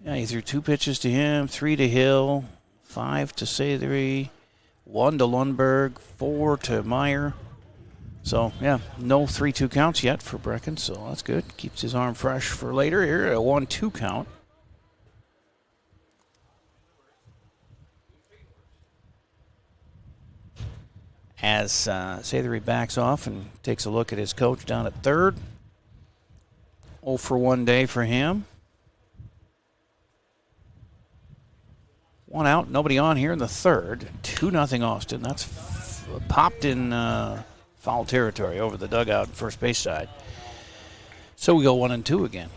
Yeah, he threw 2 pitches to him, 3 to Hill, 5 to Sathery, 1 to Lundberg, 4 to Meyer. So, yeah, no 3-2 counts yet for Brecken, so that's good. Keeps his arm fresh for later here, a 1-2 count. As Sathery backs off and takes a look at his coach down at 3rd. 0 for 1 day for him. 1 out, nobody on here in the 3rd. 2-0 Austin. That's popped in foul territory over the dugout first base side. So we go 1-2 again.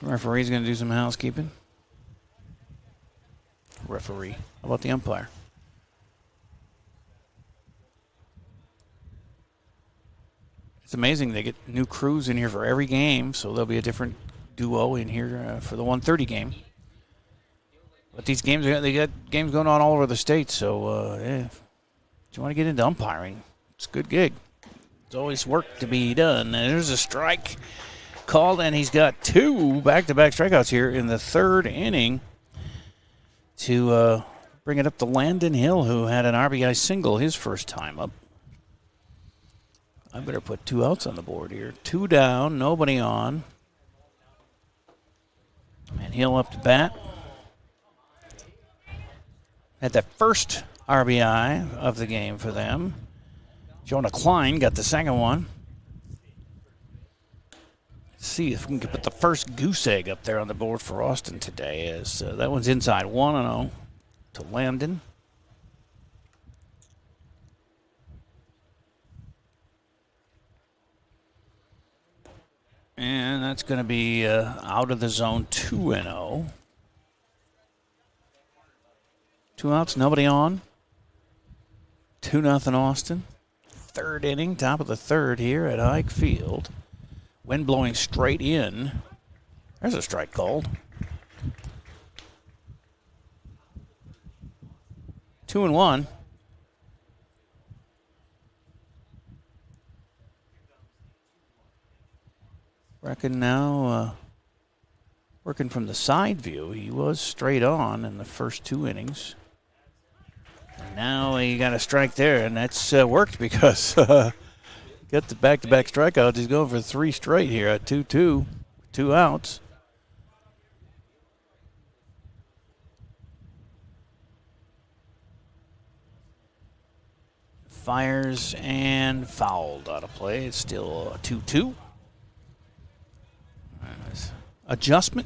Referee's going to do some housekeeping. Referee. How about the umpire? It's amazing. They get new crews in here for every game, so there'll be a different duo in here for the 1:30 game. But these games, they got games going on all over the state, so if you want to get into umpiring, it's a good gig. There's always work to be done. And there's a strike called, and he's got 2 back-to-back strikeouts here in the 3rd inning to bring it up to Landon Hill, who had an RBI single his first time up. I better put 2 outs on the board here. 2 down, nobody on. And Hill up to bat. Had the first RBI of the game for them. Jonah Klein got the second one. Let's see if we can put the first goose egg up there on the board for Austin today. As that one's inside 1-0 to Landon. And that's going to be out of the zone 2-0. 2 outs, nobody on. 2-0 Austin. 3rd inning, top of the 3rd here at Ike Field. Wind blowing straight in. There's a strike called. 2-1. Brecken now working from the side view. He was straight on in the first 2 innings. And now he got a strike there, and that's worked because got the back-to-back strikeouts. He's going for 3 straight here at 2-2, 2 outs. Fires and fouled out of play. It's still 2-2.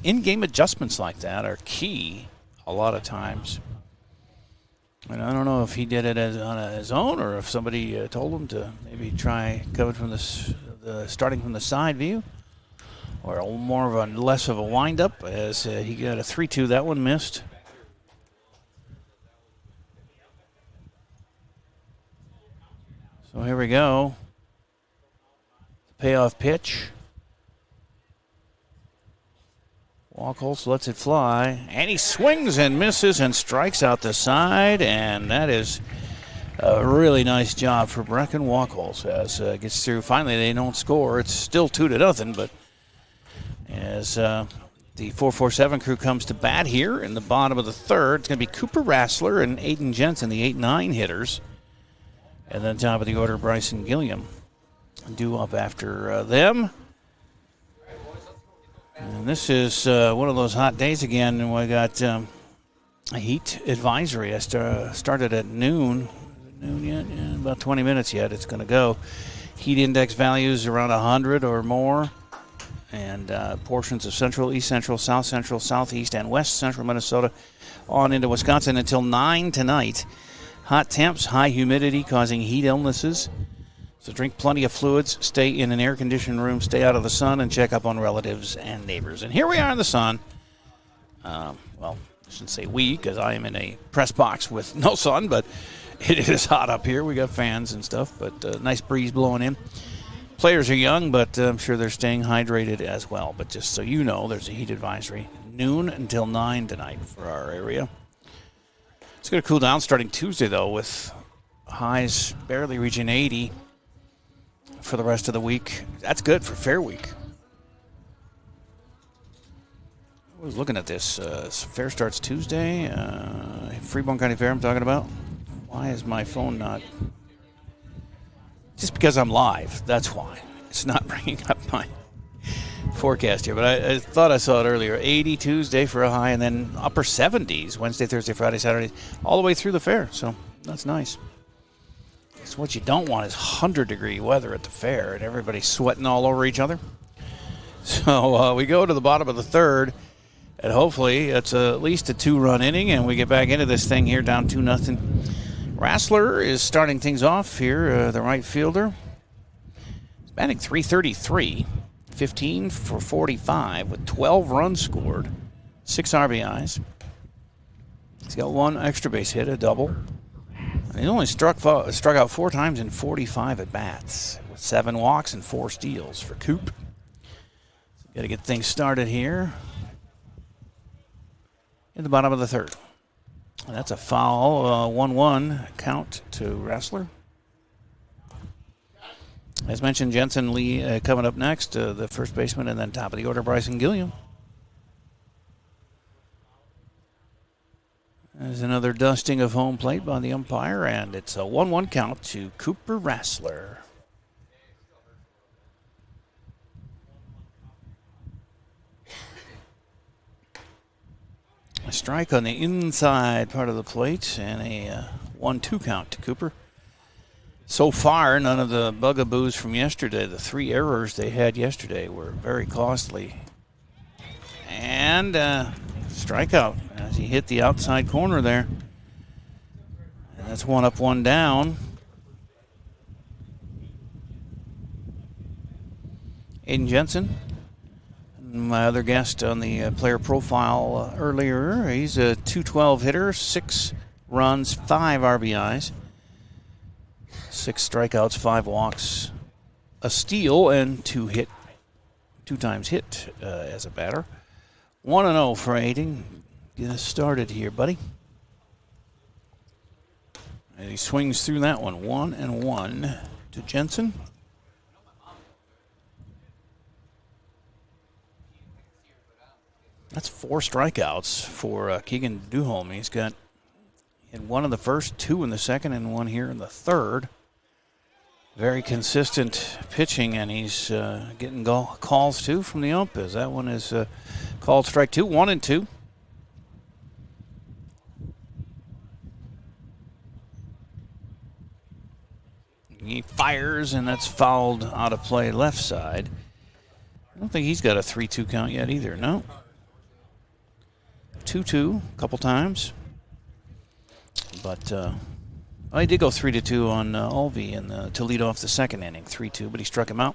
In-game adjustments like that are key a lot of times. And I don't know if he did it on his own or if somebody told him to maybe try coming from the starting from the side view, or less of a windup as he got a 3-2. That one missed. So here we go. The payoff pitch. Wachholz lets it fly, and he swings and misses and strikes out the side, and that is a really nice job for Brecken Wachholz as gets through. Finally, they don't score. It's still 2-0, but as the 4-4-7 crew comes to bat here in the bottom of the 3rd, it's going to be Cooper Rassler and Aiden Jensen, the 8-9 hitters, and then top of the order, Bryson Gilliam due up after them. And this is one of those hot days again, and we got a heat advisory. I started at noon. Noon yet? Yeah, about 20 minutes yet. It's going to go. Heat index values around 100 or more, and portions of central, east central, south central, southeast, and west central Minnesota on into Wisconsin until 9 tonight. Hot temps, high humidity causing heat illnesses. So drink plenty of fluids, stay in an air-conditioned room, stay out of the sun, and check up on relatives and neighbors. And here we are in the sun. Well, I shouldn't say we, because I am in a press box with no sun, but it is hot up here. We got fans and stuff, but nice breeze blowing in. Players are young, but I'm sure they're staying hydrated as well. But just so you know, there's a heat advisory. Noon until 9 tonight for our area. It's going to cool down starting Tuesday, though, with highs barely reaching 80. For the rest of the week. That's good for Fair Week. I was looking at this. Fair starts Tuesday. Freeborn County Fair I'm talking about. Why is my phone not? Just because I'm live. That's why. It's not bringing up my forecast here. But I thought I saw it earlier. 80 Tuesday for a high, and then upper 70s Wednesday, Thursday, Friday, Saturday, all the way through the fair. So that's nice. So what you don't want is 100-degree weather at the fair and everybody sweating all over each other. So we go to the bottom of the 3rd, and hopefully it's at least a 2-run inning, and we get back into this thing here down 2-0. Rassler is starting things off here, the right fielder. He's batting .333, 15 for 45 with 12 runs scored, 6 RBIs. He's got 1 extra base hit, a double. He only struck out 4 times in 45 at-bats, with 7 walks and 4 steals for Coop. Got to get things started here in the bottom of the third. And that's a foul, 1-1 count to Wrestler. As mentioned, Jensen Lee coming up next, the first baseman, and then top of the order, Bryson Gilliam. There's another dusting of home plate by the umpire, and it's a 1-1 count to Cooper Wrestler. A strike on the inside part of the plate, and a 1-2 count to Cooper. So far, none of the bugaboos from yesterday, the 3 errors they had yesterday, were very costly. And strikeout as he hit the outside corner there. And that's 1 up, 1 down. Aiden Jensen, my other guest on the player profile earlier, he's a .212 hitter, 6 runs, 5 RBIs, 6 strikeouts, 5 walks, a steal, and 2 times hit as a batter. 1-0 for Aiden. Get us started here, buddy. And he swings through that one. 1-1 to Jensen. That's 4 strikeouts for Keegan Duholm. He's got in 1 in the first, 2 in the second, and 1 here in the third. Very consistent pitching, and he's getting calls too from the ump. As that one is called strike 2, 1-2. He fires, and that's fouled out of play left side. I don't think he's got a 3-2 count yet either, no. 2-2 a couple times. But he did go 3-2 on Ulvey to lead off the second inning, 3-2, but he struck him out.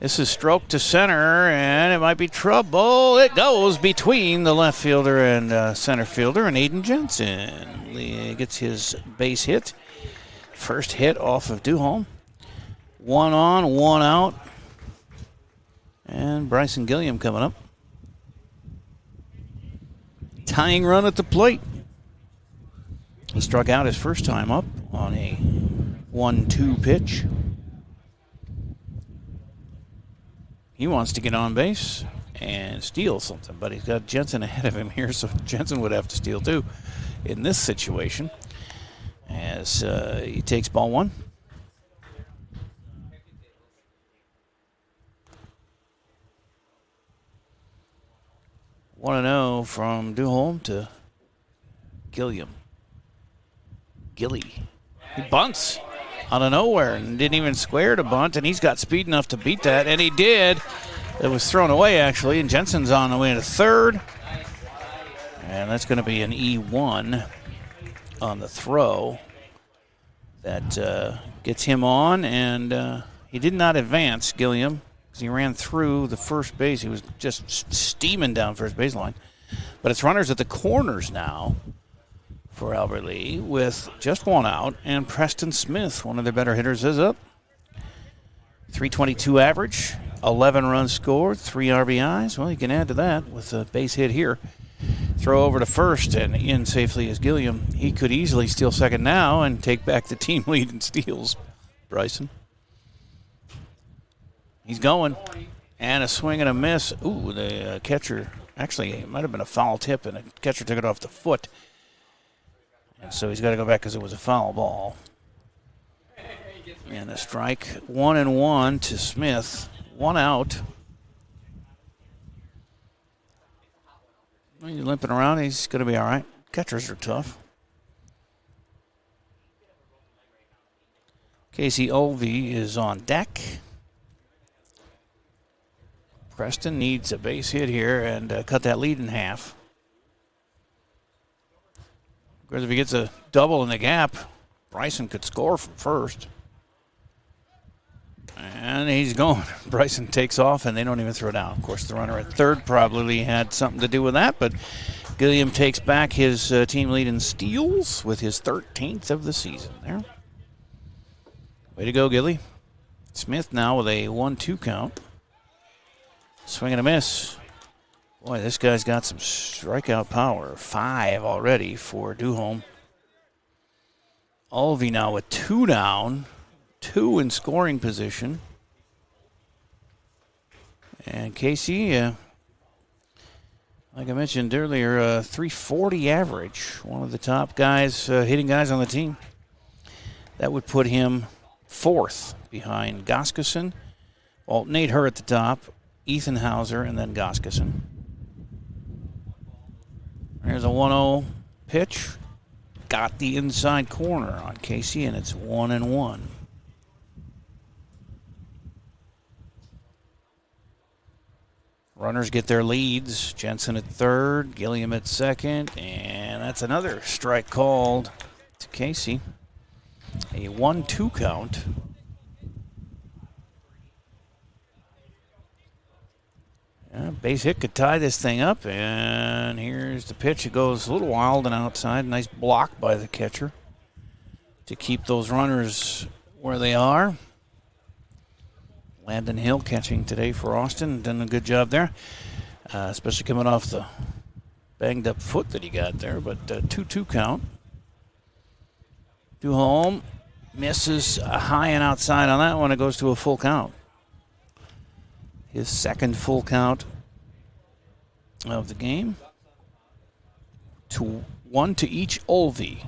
This is stroke to center, and it might be trouble. It goes between the left fielder and center fielder, and Aiden Jensen gets his base hit. First hit off of Duholm. 1 on, 1 out. And Bryson Gilliam coming up. Tying run at the plate. He struck out his first time up on a 1-2 pitch. He wants to get on base and steal something, but he's got Jensen ahead of him here, so Jensen would have to steal too in this situation. As he takes ball 1. One 1-0 from Duholm to Gilliam. Gilly. He bunts out of nowhere and didn't even square to bunt, and he's got speed enough to beat that, and he did. It was thrown away, actually, and Jensen's on the way to third. And that's going to be an E1 on the throw that gets him on, and he did not advance, Gilliam, because he ran through the first base. He was just steaming down first baseline. But it's runners at the corners now for Albert Lee with just 1 out, and Preston Smith, one of their better hitters, is up. 322 average, 11 runs scored, 3 RBIs. Well, you can add to that with a base hit here. Throw over to first, and in safely is Gilliam. He could easily steal second now and take back the team lead in steals, Bryson. He's going. And a swing and a miss. Ooh, the catcher, actually, it might have been a foul tip, and the catcher took it off the foot. And so he's got to go back because it was a foul ball. And a strike, 1-1 to Smith. 1 out. He's limping around. He's going to be all right. Catchers are tough. Casey Olvey is on deck. Preston needs a base hit here and cut that lead in half. Because if he gets a double in the gap, Bryson could score from first. And he's going. Bryson takes off, and they don't even throw down. Of course, the runner at third probably had something to do with that, but Gilliam takes back his team lead in steals with his 13th of the season there. Way to go, Gilly. Smith now with a 1-2 count. Swing and a miss. Boy, this guy's got some strikeout power. 5 already for Duholm. Olvey now with 2 down, 2 in scoring position. And Casey, like I mentioned earlier, 340 average. One of the top guys, hitting guys on the team. That would put him 4th behind Goskeson. Well, Nate Herr at the top, Ethan Hauser, and then Goskeson. There's a 1-0 pitch. Got the inside corner on Casey, and it's 1-1. Runners get their leads. Jensen at third, Gilliam at second, and that's another strike called to Casey. A 1-2 count. Base hit could tie this thing up, and here's the pitch. It goes a little wild and outside. Nice block by the catcher to keep those runners where they are. Landon Hill catching today for Austin. Done a good job there, especially coming off the banged up foot that he got there. But 2-2 count. Duholm misses high and outside on that one. It goes to a full count. His second full count of the game. 1 to each Olvey.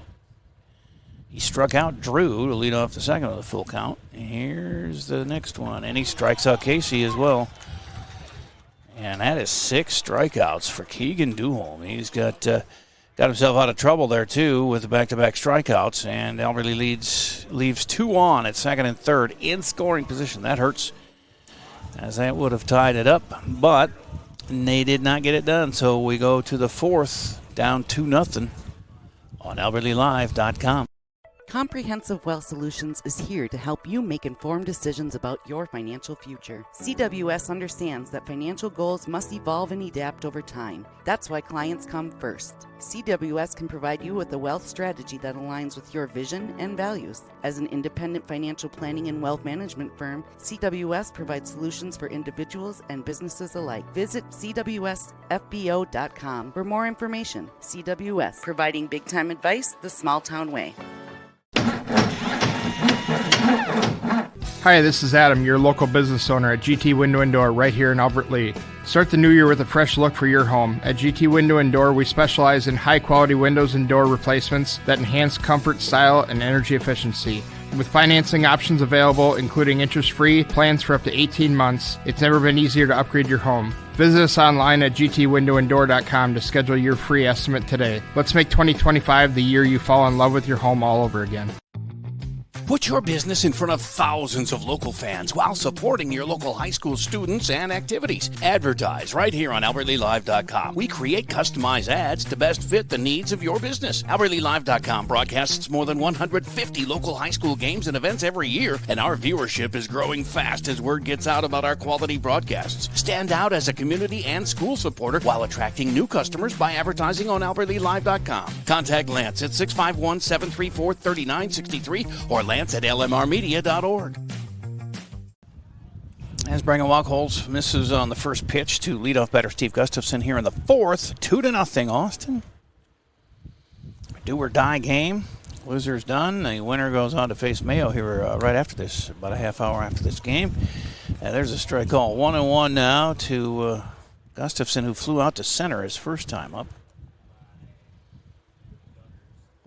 He struck out Drew to lead off the second of the full count. And here's the next one. And he strikes out Casey as well. And that is 6 strikeouts for Keegan Duholm. He's got himself out of trouble there, too, with the back-to-back strikeouts. And Alberley leaves 2 on at second and third in scoring position. That hurts, as that would have tied it up. But they did not get it done. So we go to the 4th, down 2-0 on AlberleyLive.com. Comprehensive Wealth Solutions is here to help you make informed decisions about your financial future. CWS understands that financial goals must evolve and adapt over time. That's why clients come first. CWS can provide you with a wealth strategy that aligns with your vision and values. As an independent financial planning and wealth management firm, CWS provides solutions for individuals and businesses alike. Visit CWSFBO.com for more information. CWS, providing big-time advice the small-town way. Hi, this is Adam, your local business owner at GT Window and Door right here in Albert Lea. Start the new year with a fresh look for your home. At GT Window and Door, we specialize in high-quality windows and door replacements that enhance comfort, style, and energy efficiency. With financing options available, including interest-free plans for up to 18 months, it's never been easier to upgrade your home. Visit us online at gtwindowanddoor.com to schedule your free estimate today. Let's make 2025 the year you fall in love with your home all over again. Put your business in front of thousands of local fans while supporting your local high school students and activities. Advertise right here on AlberleyLive.com. We create customized ads to best fit the needs of your business. AlberleyLive.com broadcasts more than 150 local high school games and events every year, and our viewership is growing fast as word gets out about our quality broadcasts. Stand out as a community and school supporter while attracting new customers by advertising on AlberleyLive.com. Contact Lance at 651-734-3963 or Lance at lmrmedia.org. As Brigham Wachholz misses on the first pitch to leadoff batter Steve Gustafson here in the 4th, 2-0 Austin. Do or die game. Loser's done. The winner goes on to face Mayo here right after this, about a half hour after this game. There's a strike call. 1-1 now to Gustafson, who flew out to center his first time up.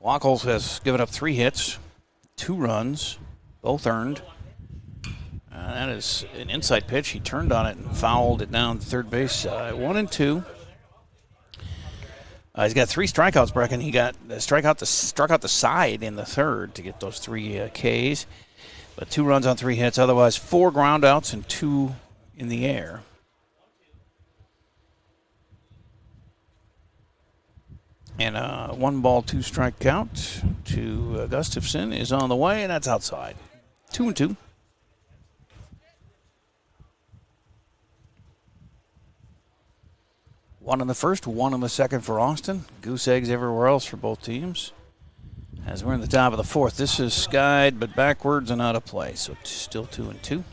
Wachholz has given up 3 hits. 2 runs, both earned. That is an inside pitch. He turned on it and fouled it down to third base. 1-2. He's got 3 strikeouts, Brecken. He got struck out the side in the 3rd to get those 3 Ks. But 2 runs on 3 hits. Otherwise, 4 groundouts and 2 in the air. And 1 ball, 2 strike count to Gustafson is on the way, and that's outside. 2-2. One in the first, 1 in the second for Austin. Goose eggs everywhere else for both teams. As we're in the top of the fourth, this is skied but backwards and out of play, so still 2-2.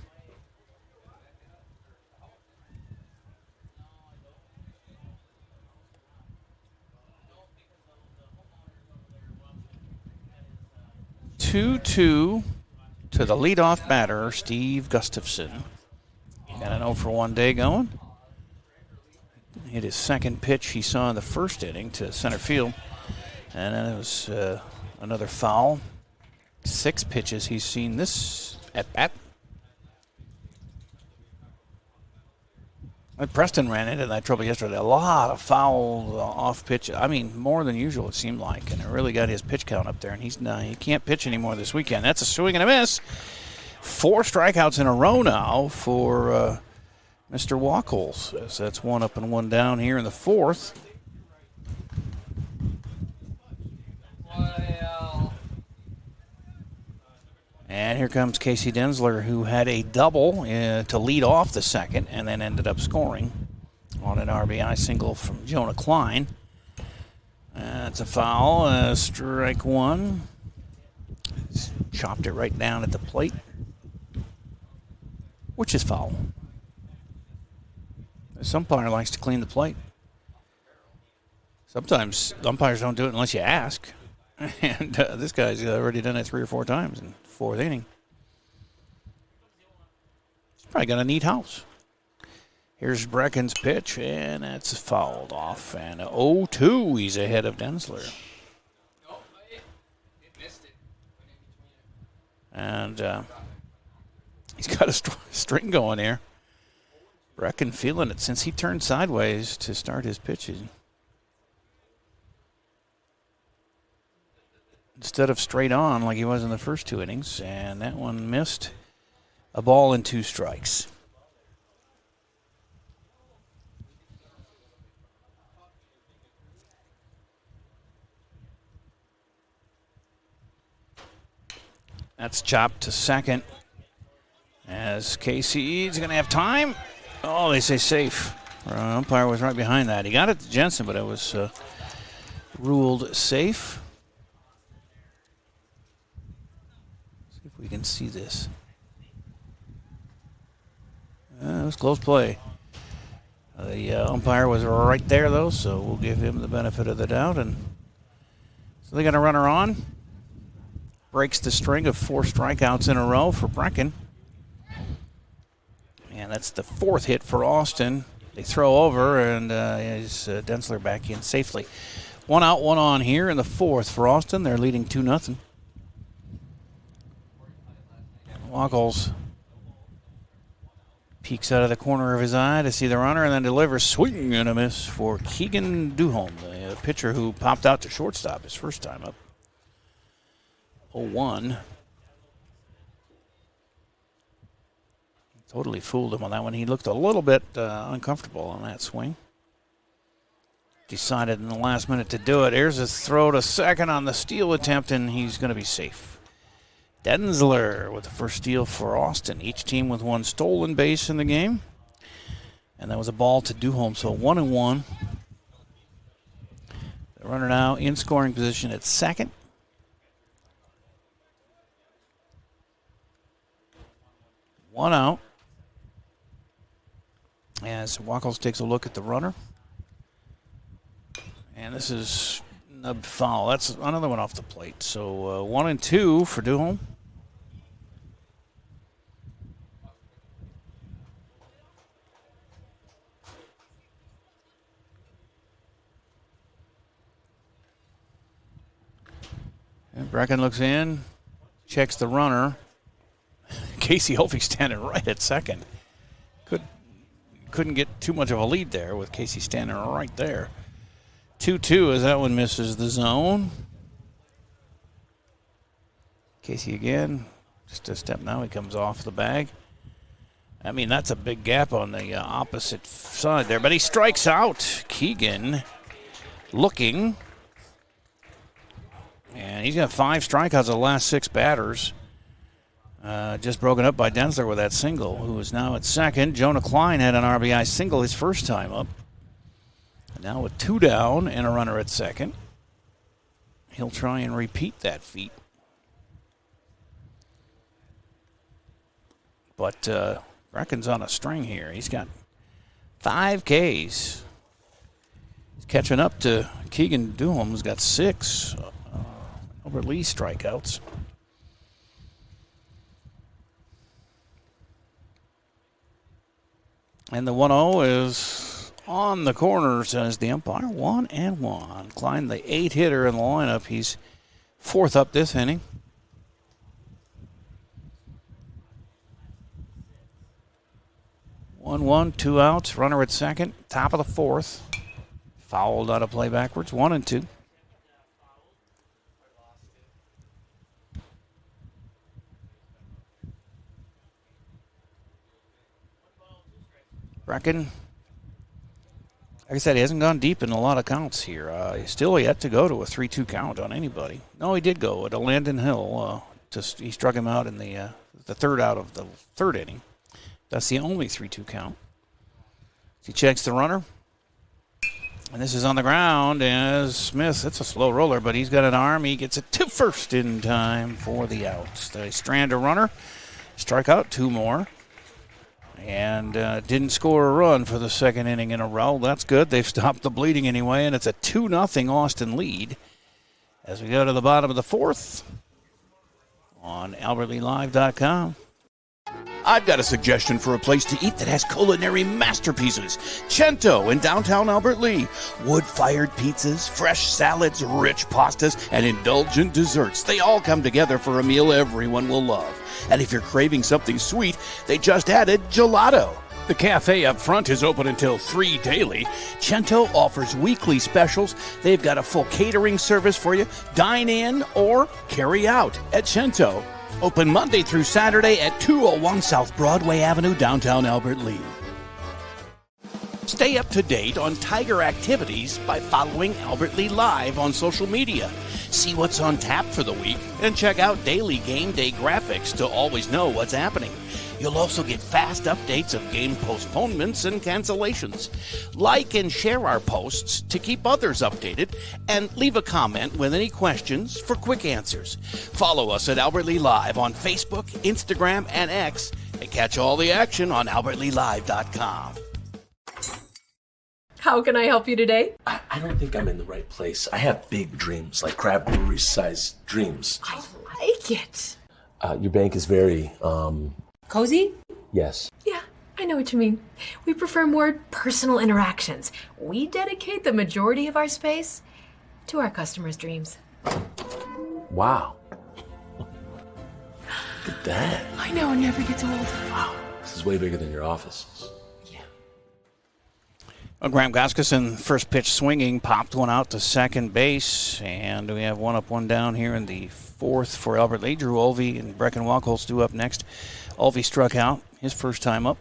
Two-two to the leadoff batter, Steve Gustafson. Got an 0-for-1 day going. Hit his second pitch he saw in the first inning to center field, and then it was another foul. 6 pitches he's seen this at bat. Preston ran into that trouble yesterday. A lot of foul off pitch. I mean, more than usual it seemed like, and it really got his pitch count up there. And he can't pitch anymore this weekend. That's a swing and a miss. 4 strikeouts in a row now for Mr. Wachholz. So that's 1 up and 1 down here in the fourth. And here comes Casey Densler, who had a double to lead off the second and then ended up scoring on an RBI single from Jonah Klein. That's a foul, strike 1. Chopped it right down at the plate, which is foul. This umpire likes to clean the plate. Sometimes umpires don't do it unless you ask. And this guy's already done it 3 or 4 times in the 4th inning. He's probably got a neat house. Here's Brecken's pitch, and that's fouled off. And 0-2, he's ahead of Densler. And he's got a string going here. Brecken feeling it since he turned sideways to start his pitches. Instead of straight on like he was in the first 2 innings, and that one missed. A ball and 2 strikes. That's chopped to second as Casey's going to have time. Oh, they say safe. Umpire was right behind that. He got it to Jensen, but it was ruled safe. We can see this. It was close play. The umpire was right there, though, so we'll give him the benefit of the doubt. And so they got a runner on. Breaks the string of 4 strikeouts in a row for Brecken. And that's the 4th hit for Austin. They throw over, and is Densler back in safely. 1 out, 1 on here in the 4th for Austin. They're leading 2-0. Wachholz peeks out of the corner of his eye to see the runner and then delivers swing and a miss for Keegan Duholm, the pitcher who popped out to shortstop his first time up. 0-1. Totally fooled him on that one. He looked a little bit uncomfortable on that swing. Decided in the last minute to do it. Here's a throw to second on the steal attempt, and he's going to be safe. Densler with the first steal for Austin. Each team with 1 stolen base in the game. And that was a ball to Duholm, so 1-1. The runner now in scoring position at second. One out. As Wachholz takes a look at the runner. And this is nubbed foul. That's another one off the plate. So 1-2 for Duholm. And Brecken looks in, checks the runner. Casey Hoffey standing right at second. Couldn't get too much of a lead there with Casey standing right there. 2-2 as that one misses the zone. Casey again, just a step now, he comes off the bag. I mean, that's a big gap on the opposite side there, but he strikes out. Keegan looking. And he's got 5 strikeouts of the last 6 batters. Just broken up by Densler with that single, who is now at second. Jonah Klein had an RBI single his first time up. Now with 2 down and a runner at second. he'll try and repeat that feat. But Brecken's on a string here. He's got 5 Ks. He's catching up to Keegan Duholm, who's got 6 Albert Lee strikeouts. And the 1-0 is on the corner, says the umpire. 1-1. Klein, the 8 hitter in the lineup. He's 4th up this inning. 1-1, 2 outs, runner at second, top of the 4th. Fouled out of play backwards, 1-2. Brecken, like I said, he hasn't gone deep in a lot of counts here. He's still yet to go to a 3-2 count on anybody. No, he did go to Landon Hill. He struck him out in the 3rd out of the 3rd inning. That's the only 3-2 count. He checks the runner. And this is on the ground as Smith, it's a slow roller, but he's got an arm. He gets it to first in time for the outs. They strand a runner, strike out 2 more, and didn't score a run for the 2nd inning in a row. That's good. They've stopped the bleeding anyway, and it's a 2-0 Austin lead as we go to the bottom of the 4th on AlbertLeeLive.com. I've got a suggestion for a place to eat that has culinary masterpieces. Cento in downtown Albert Lea. Wood-fired pizzas, fresh salads, rich pastas, and indulgent desserts. They all come together for a meal everyone will love. And if you're craving something sweet, they just added gelato. The cafe up front is open until 3 daily. Cento offers weekly specials. They've got a full catering service for you. Dine in or carry out at Cento. Open Monday through Saturday at 201 South Broadway Avenue, downtown Albert Lea. Stay up to date on Tiger activities by following Albert Lea Live on social media. See what's on tap for the week and check out daily game day graphics to always know what's happening. You'll also get fast updates of game postponements and cancellations. Like and share our posts to keep others updated, and leave a comment with any questions for quick answers. Follow us at Albert Lea Live on Facebook, Instagram, and X, and catch all the action on AlbertLeeLive.com. How can I help you today? I don't think I'm in the right place. I have big dreams, like Crab Brewery-sized dreams. I like it. Your bank is very, Cozy? Yes. Yeah, I know what you mean. We prefer more personal interactions. We dedicate the majority of our space to our customers' dreams. Wow. Look at that. I know, it never gets old. Wow. This is way bigger than your office. Graham Goskeson, first pitch swinging, popped one out to second base, and we have 1 up, 1 down here in the 4th for Albert Lea. Drew Olvey and Brecken Wachholz due up next. Olvey struck out his first time up.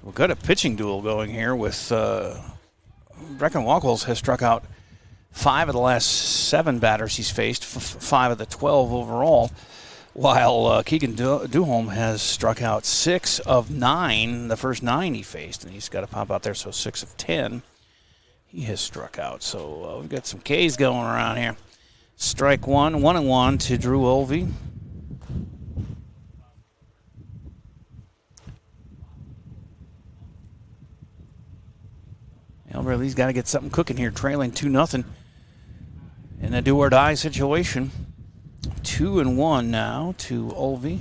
We've got a pitching duel going here with Brecken Wachholz has struck out 5 of the last 7 batters he's faced, 5 of the 12 overall, while Keegan Duholm has struck out 6 of 9, the first 9 he faced, and he's got to pop out there, so 6 of 10 he has struck out. So we've got some Ks going around here. Strike 1, 1-1 to Drew Olvey. Albert Lee's got to get something cooking here, trailing 2-0 in a do-or-die situation. 2-1 now to Olvey.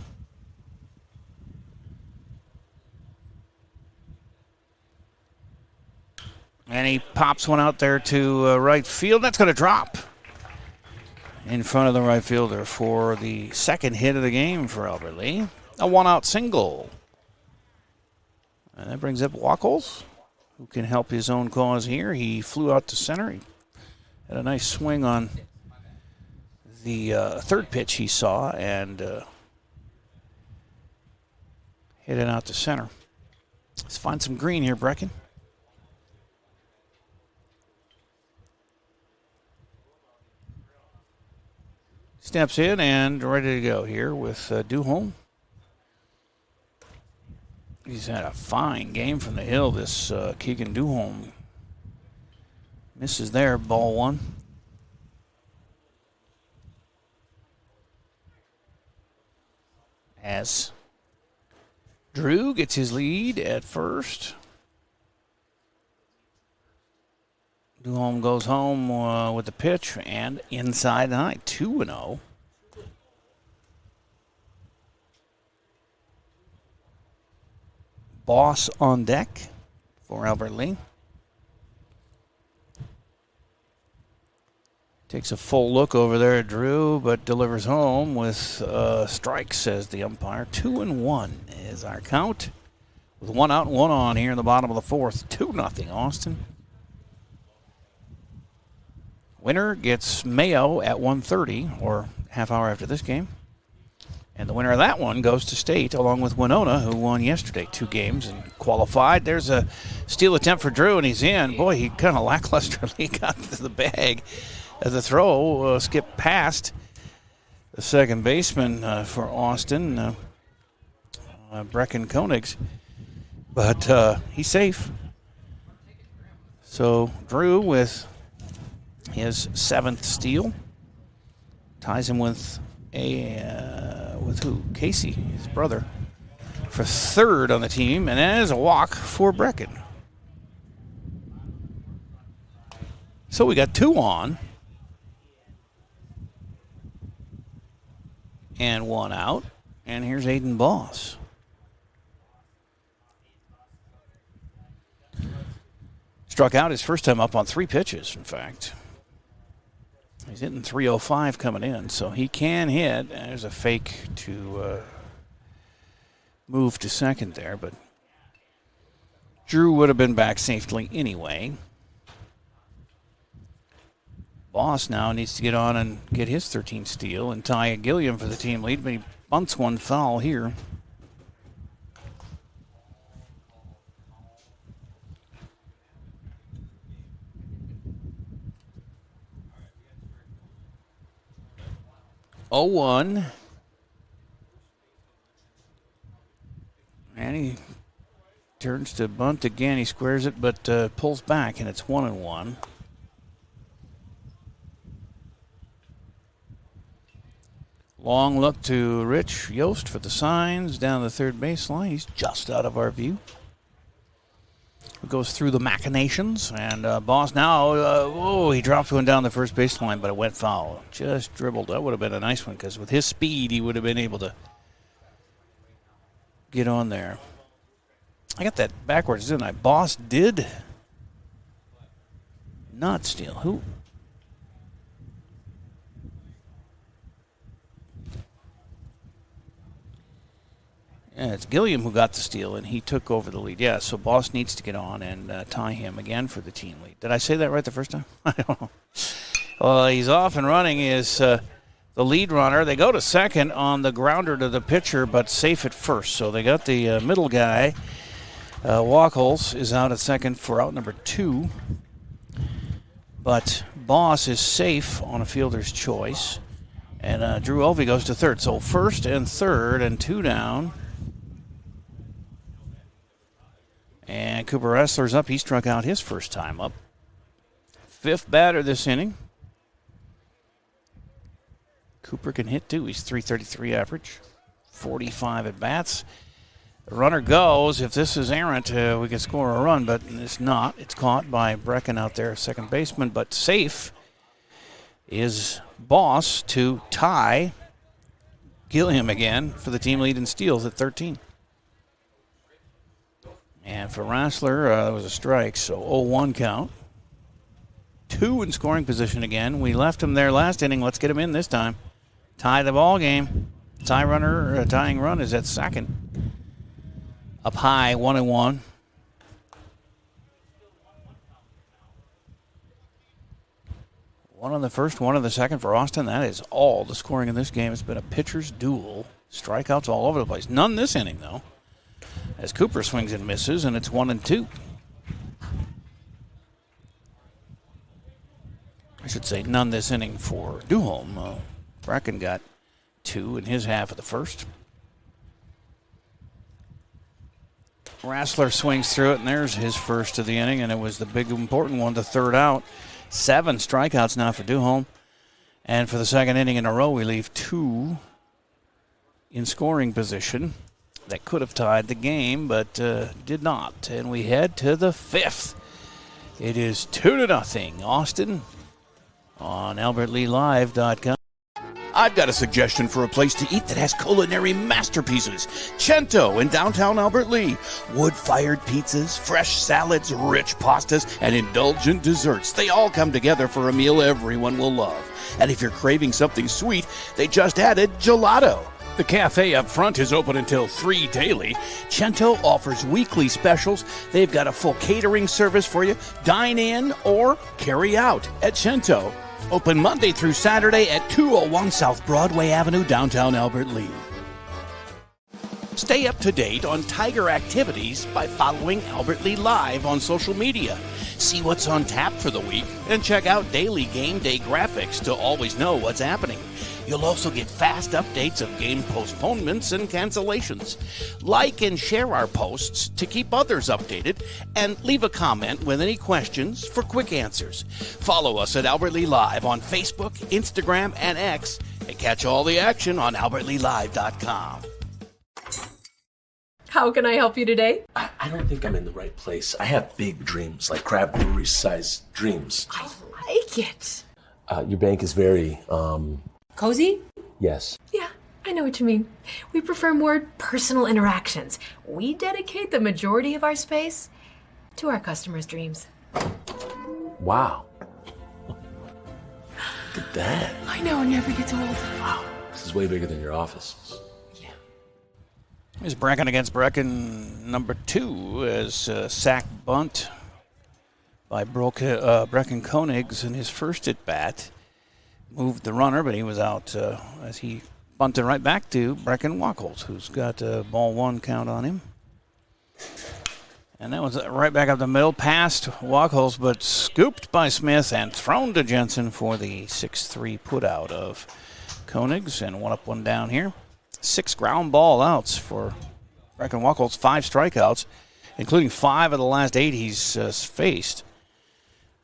And he pops one out there to right field. That's going to drop in front of the right fielder for the 2nd hit of the game for Albert Lea. A 1-out single. And that brings up Wachholz, who can help his own cause here. He flew out to center. He had a nice swing on the 3rd pitch he saw and hit it out to center. Let's find some green here, Brecken. Steps in and ready to go here with Duholm. He's had a fine game from the hill, this Keegan Duholm. Misses there, ball 1. as Drew gets his lead at first. Duholm goes home with the pitch and inside the night, 2-0. Boss on deck for Albert Lee. Takes a full look over there at Drew, but delivers home with strike, says the umpire. 2-1 is our count. With 1 out and 1 on here in the bottom of the fourth. 2-0 Austin. Winner gets Mayo at 1:30, or half hour after this game. And the winner of that one goes to state, along with Winona, who won yesterday 2 games and qualified. There's a steal attempt for Drew, and he's in. Boy, he kind of lacklusterly got to the bag. The throw skipped past the second baseman for Austin, Brecken Koenigs. But he's safe. So Drew with his 7th steal ties him with with who? Casey, his brother, for 3rd on the team, and that is a walk for Brecken. So we got 2 on and 1 out, and here's Aiden Boss. Struck out his first time up on 3 pitches, in fact. He's hitting 305 coming in, so he can hit. There's a fake to move to second there, but Drew would have been back safely anyway. Boss now needs to get on and get his 13th steal and tie Gilliam for the team lead, but he bunts one foul here. Oh, 1. And he turns to bunt again. He squares it, but pulls back, and it's 1-1. Long look to Rich Yost for the signs down the third baseline. He's just out of our view. It goes through the machinations, and Boss now, he dropped one down the first baseline, but it went foul. Just dribbled. That would have been a nice one, because with his speed, he would have been able to get on there. I got that backwards, didn't I? Boss did not steal. Who? Yeah, it's Gilliam who got the steal, and he took over the lead. Yeah, so Boss needs to get on and tie him again for the team lead. Did I say that right the first time? I don't know. Well, he's off and running. Is the lead runner. They go to second on the grounder to the pitcher, but safe at first. So they got the middle guy. Walkholz is out at second for out number 2. But Boss is safe on a fielder's choice. And Drew Elvey goes to third. So first and third and 2 down. And Cooper Ressler's up. He struck out his first time up. 5th batter this inning. Cooper can hit too. He's .333 average. 45 at bats. The runner goes. If this is errant, we can score a run, but it's not. It's caught by Brecken out there, second baseman. But safe is Boss to tie Gilliam again for the team lead in steals at 13. And for Rassler, it was a strike, so 0-1 count. 2 in scoring position again. We left him there last inning. Let's get him in this time. Tie the ball game. Tying run is at second. Up high, 1-1. One on the first, one on the second for Austin. That is all the scoring in this game. It's been a pitcher's duel. Strikeouts all over the place. None this inning, though, as Cooper swings and misses, and it's 1-2. I should say none this inning for Duholm. Brecken got 2 in his half of the first. Rassler swings through it, and there's his first of the inning, and it was the big important one, the third out. 7 strikeouts now for Duholm. And for the second inning in a row, we leave 2 in scoring position that could have tied the game, but did not. And we head to the fifth. It is 2-0 Austin on AlbertLeeLive.com. I've got a suggestion for a place to eat that has culinary masterpieces. Cento in downtown Albert Lea. Wood-fired pizzas, fresh salads, rich pastas, and indulgent desserts. They all come together for a meal everyone will love. And if you're craving something sweet, they just added gelato. The cafe up front is open until 3 daily. Cento offers weekly specials. They've got a full catering service for you. Dine in or carry out at Cento. Open Monday through Saturday at 201 South Broadway Avenue, downtown Albert Lea. Stay up to date on Tiger activities by following Albert Lea Live on social media. See what's on tap for the week and check out daily game day graphics to always know what's happening. You'll also get fast updates of game postponements and cancellations. Like and share our posts to keep others updated, and leave a comment with any questions for quick answers. Follow us at Albert Lea Live on Facebook, Instagram, and X, and catch all the action on AlbertLeeLive.com. How can I help you today? I don't think I'm in the right place. I have big dreams, like Crab Brewery-sized dreams. I like it. Your bank is very, Cozy? yes. Yeah, I know what you mean. We prefer more personal interactions. We dedicate the majority of our space to our customers' dreams. Wow. Look at that. I know, it never gets old. Wow. This is way bigger than your office. Here's Brecken against Brecken, number 2, as sack bunt by Brecken Koenigs in his first at bat. Moved the runner, but he was out as he bunted right back to Brecken Wachholz, who's got a ball 1 count on him. And that was right back up the middle, past Wachholz, but scooped by Smith and thrown to Jensen for the 6-3 putout of Koenigs, and 1 up, 1 down here. 6 ground ball outs for Brecken Wachholz, 5 strikeouts, including 5 of the last 8 he's faced,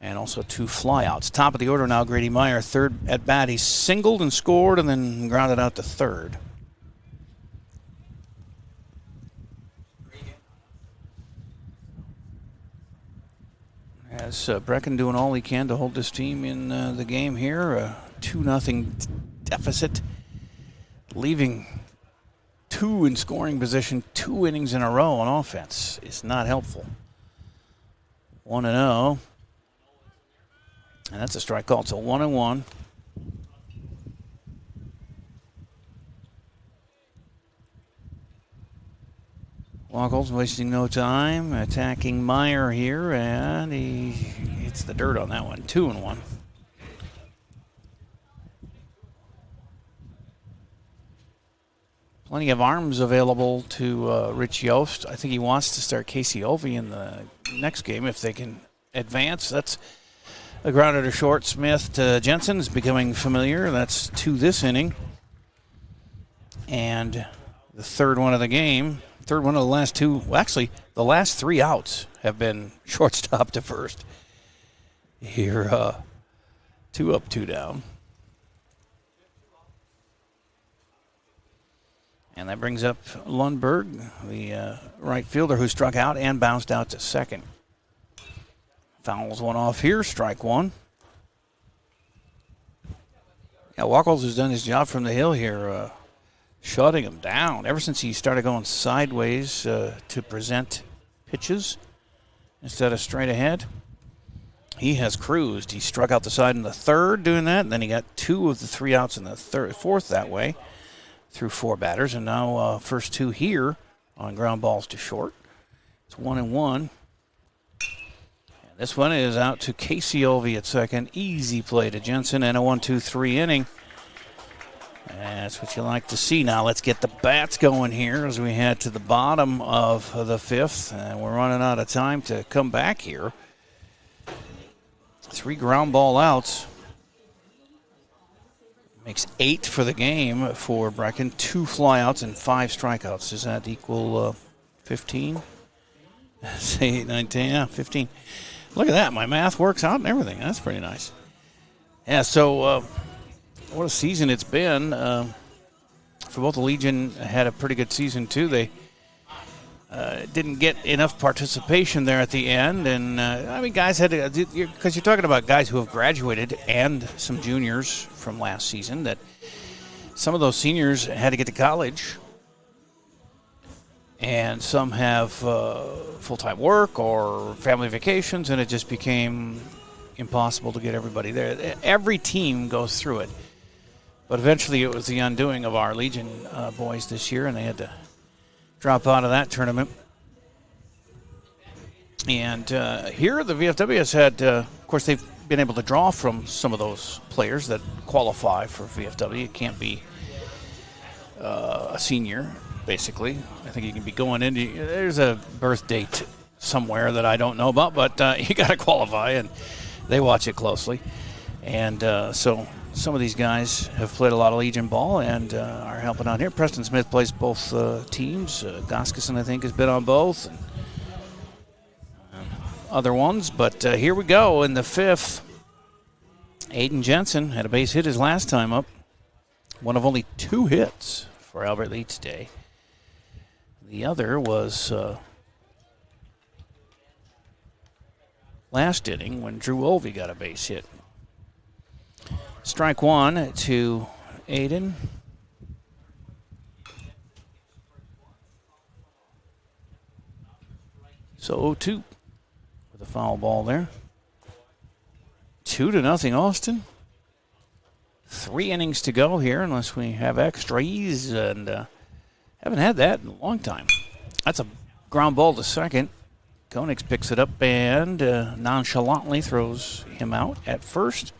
and also 2 flyouts. Top of the order now, Grady Meyer, third at bat. He singled and scored and then grounded out to third. As Brecken doing all he can to hold this team in the game here, a 2-0 deficit, leaving 2 in scoring position, 2 innings in a row on offense is not helpful. 1-0. And that's a strike call. So 1-1. Wachholz wasting no time, attacking Meyer here, and he hits the dirt on that one. 2-1. Plenty of arms available to Rich Yost. I think he wants to start Casey Ovey in the next game if they can advance. That's a grounder to short. Smith to Jensen is becoming familiar. That's 2 this inning. And the third one of the game, third one of the last 2. Well, actually, the last 3 outs have been shortstop to first. Here, 2 up, 2 down. And that brings up Lundberg, the right fielder who struck out and bounced out to second. Fouls one off here, strike 1. Yeah, Wachholz has done his job from the hill here, shutting him down ever since he started going sideways to present pitches instead of straight ahead. He has cruised. He struck out the side in the third doing that, and then he got 2 of the 3 outs in the fourth that way, through 4 batters, and now first 2 here on ground balls to short. It's 1-1. And this one is out to Casey Ovey at second. Easy play to Jensen, and a 1-2-3 inning. And that's what you like to see. Now let's get the bats going here as we head to the bottom of the 5th, and we're running out of time to come back here. 3 ground ball outs. Makes 8 for the game for Brecken. 2 flyouts and 5 strikeouts. Does that equal 15? Say 8, 9, 10, yeah, 15. Look at that. My math works out and everything. That's pretty nice. Yeah, so what a season it's been. for both. The Legion had a pretty good season, too. They didn't get enough participation there at the end. And, guys had to, because you're talking about guys who have graduated and some juniors from last season, that some of those seniors had to get to college. And some have full-time work or family vacations, and it just became impossible to get everybody there. Every team goes through it. But eventually it was the undoing of our Legion boys this year, and they had to drop out of that tournament. And here the VFW has had, of course, they've been able to draw from some of those players that qualify for VFW. It can't be a senior, basically. I think you can be going into, there's a birth date somewhere that I don't know about, but you got to qualify, and they watch it closely. And so some of these guys have played a lot of Legion ball and are helping out here. Preston Smith plays both teams. Goskeson, I think, has been on both. And other ones. But here we go in the fifth. Aiden Jensen had a base hit his last time up. One of only 2 hits for Albert Lee today. The other was last inning when Drew Olvey got a base hit. Strike one to Aiden. So 0-2 with a foul ball there. 2-0 Austin. 3 innings to go here unless we have extras, and haven't had that in a long time. That's a ground ball to second. Koenigs picks it up and nonchalantly throws him out at first.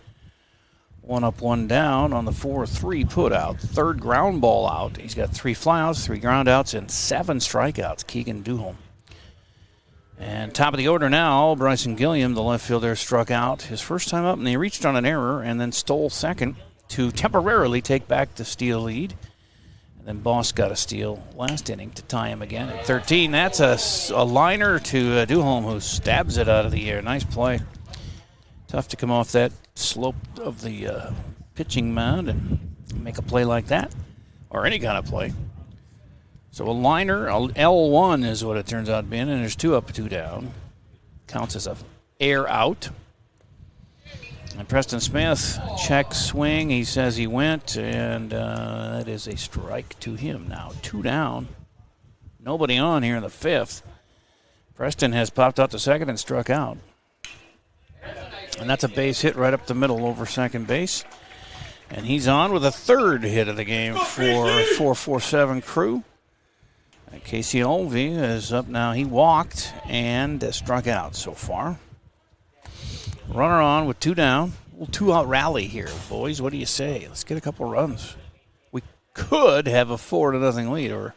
1 up, 1 down on the 4-3 put out. Third ground ball out. He's got 3 flyouts, 3 ground outs, and 7 strikeouts. Keegan Duholm. And top of the order now, Bryson Gilliam, the left fielder, struck out his first time up, and he reached on an error and then stole second to temporarily take back the steal lead. And then Boss got a steal last inning to tie him again at 13. That's a liner to Duholm, who stabs it out of the air. Nice play. Tough to come off that slope of the pitching mound and make a play like that, or any kind of play. So a liner, L1 is what it turns out being, and there's 2 up, 2 down. Counts as a air out. And Preston Smith checks swing. He says he went, and that is a strike to him now. 2 down. Nobody on here in the 5th. Preston has popped out to second and struck out. And that's a base hit right up the middle over second base. And he's on with a 3rd hit of the game for 447 crew. And Casey Olvey is up now. He walked and struck out so far. Runner on with 2 down. A little 2-out rally here, boys. What do you say? Let's get a couple runs. We could have a 4-0 lead, or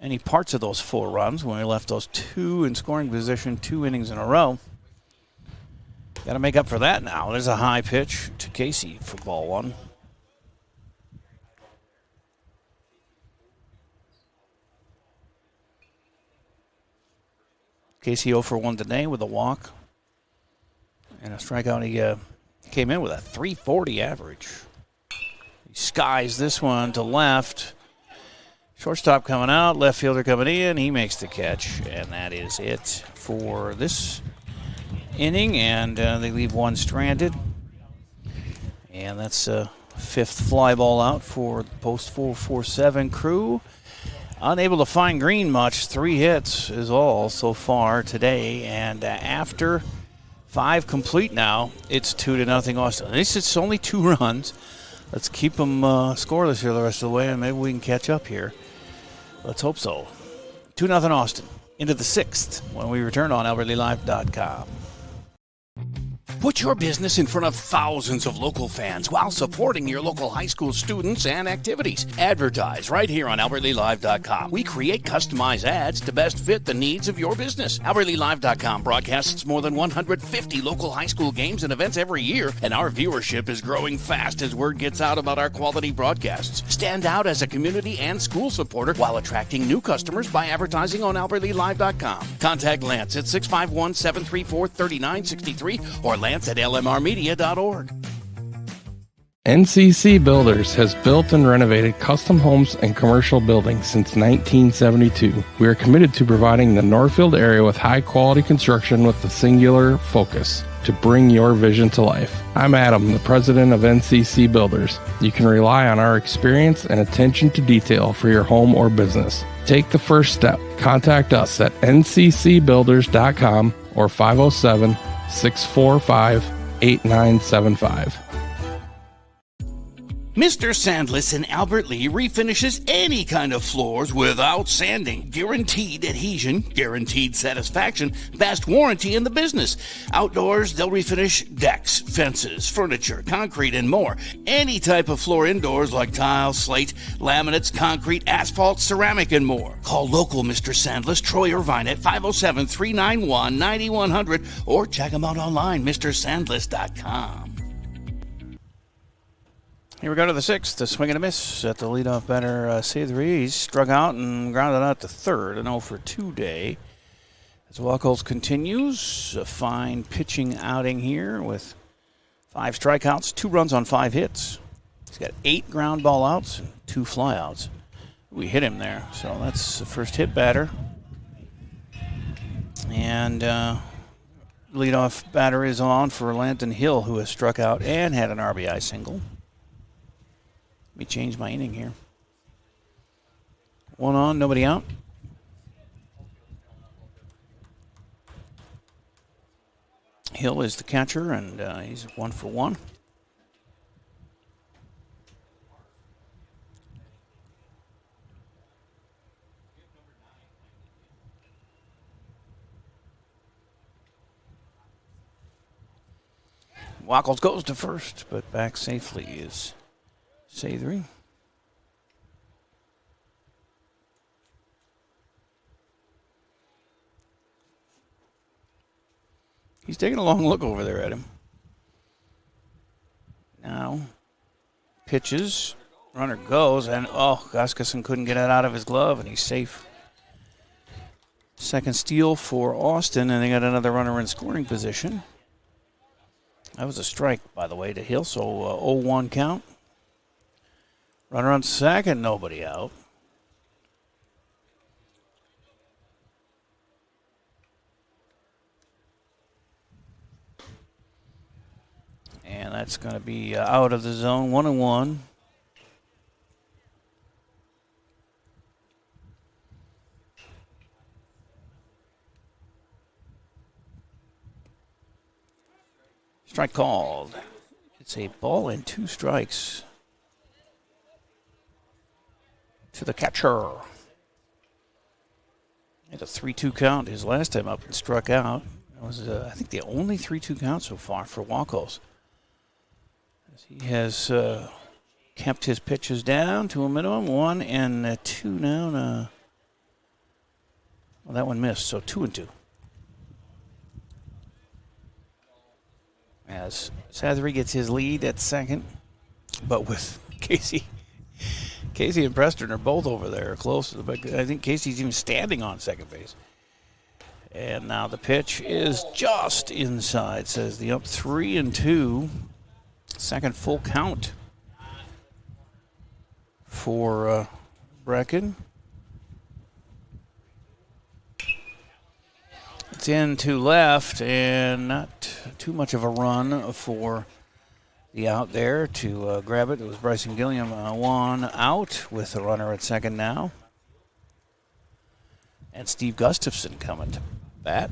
any parts of those 4 runs when we left those 2 in scoring position 2 innings in a row. Got to make up for that now. There's a high pitch to Casey for ball 1. Casey 0 for 1 today with a walk and a strikeout. He came in with a .340 average. He skies this one to left. Shortstop coming out, left fielder coming in. He makes the catch, and that is it for this inning, and they leave 1 stranded. And that's a 5th fly ball out for the post 447 crew. Unable to find Green much. 3 hits is all so far today. And after 5 complete now, it's 2-0 Austin. At least it's only 2 runs. Let's keep them scoreless here the rest of the way, and maybe we can catch up here. Let's hope so. 2-0 Austin into the 6th when we return on AlbertLeeLive.com. Put your business in front of thousands of local fans while supporting your local high school students and activities. Advertise right here on AlbertLeeLive.com. We create customized ads to best fit the needs of your business. AlbertLeeLive.com broadcasts more than 150 local high school games and events every year, and our viewership is growing fast as word gets out about our quality broadcasts. Stand out as a community and school supporter while attracting new customers by advertising on AlbertLeeLive.com. Contact Lance at 651-734-3963 or Lance at lmrmedia.org. NCC Builders has built and renovated custom homes and commercial buildings since 1972. We are committed to providing the Northfield area with high-quality construction with a singular focus to bring your vision to life. I'm Adam, the president of NCC Builders. You can rely on our experience and attention to detail for your home or business. Take the first step. Contact us at nccbuilders.com or 507-645-8975. Mr. Sandless in Albert Lee refinishes any kind of floors without sanding. Guaranteed adhesion, guaranteed satisfaction, best warranty in the business. Outdoors, they'll refinish decks, fences, furniture, concrete, and more. Any type of floor indoors like tile, slate, laminates, concrete, asphalt, ceramic, and more. Call local Mr. Sandless, Troy Irvine at 507-391-9100 or check him out online, MrSandless.com. Here we go to the sixth. The swing and a miss at the leadoff batter, Seidri. He's struck out and grounded out to third. An 0 for 2 day. As Wacholz continues, a fine pitching outing here with 5 strikeouts, 2 runs on 5 hits. He's got 8 ground ball outs and 2 flyouts. We hit him there, so that's the first hit batter. And leadoff batter is on for Landon Hill, who has struck out and had an RBI single. Let me change my inning here. 1 on, nobody out. Hill is the catcher, and he's 1 for 1. Wacholz goes to first, but back safely is Seidri. He's taking a long look over there at him. Now, pitches, runner goes, and Gustafson couldn't get it out of his glove, and he's safe. Second steal for Austin, and they got another runner in scoring position. That was a strike, by the way, to Hill, so 0-1 count. Runner on second, nobody out. And that's going to be out of the zone, 1-1. Strike called. It's a ball and 2 strikes to the catcher. Had a 3-2 count his last time up and struck out. That was, I think, the only 3-2 count so far for Wacholz. He has kept his pitches down to a minimum. 1 and 2 now. Well, that one missed, so 2-2. As Seidri gets his lead at second, but with Casey and Preston are both over there close. But I think Casey's even standing on second base. And now the pitch is just inside, says the up 3-2. Second full count for Brecken. It's in to left, and not too much of a run for the out there to grab it. It was Bryson Gilliam, 1 out with a runner at second now. And Steve Gustafson coming to bat.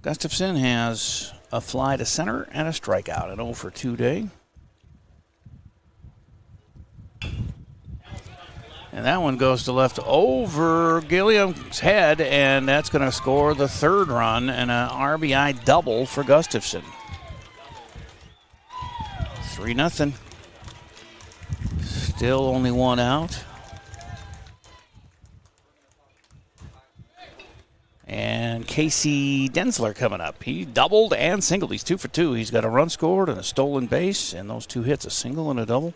Gustafson has a fly to center and a strikeout, an 0 for 2 day. And that one goes to left over Gilliam's head, and that's going to score the 3rd run and an RBI double for Gustafson. 3-0. Still only 1 out. And Casey Densler coming up. He doubled and singled. He's 2 for 2. He's got a run scored and a stolen base, and those 2 hits, a single and a double.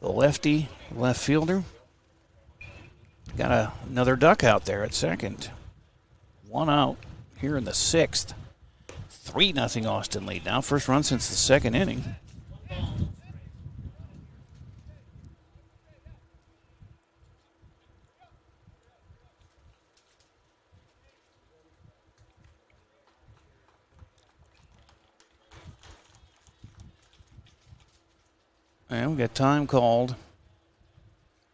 The lefty left fielder. Got another duck out there at second. 1 out here in the 6th. 3-0 Austin lead now. First run since the second inning. And we got time called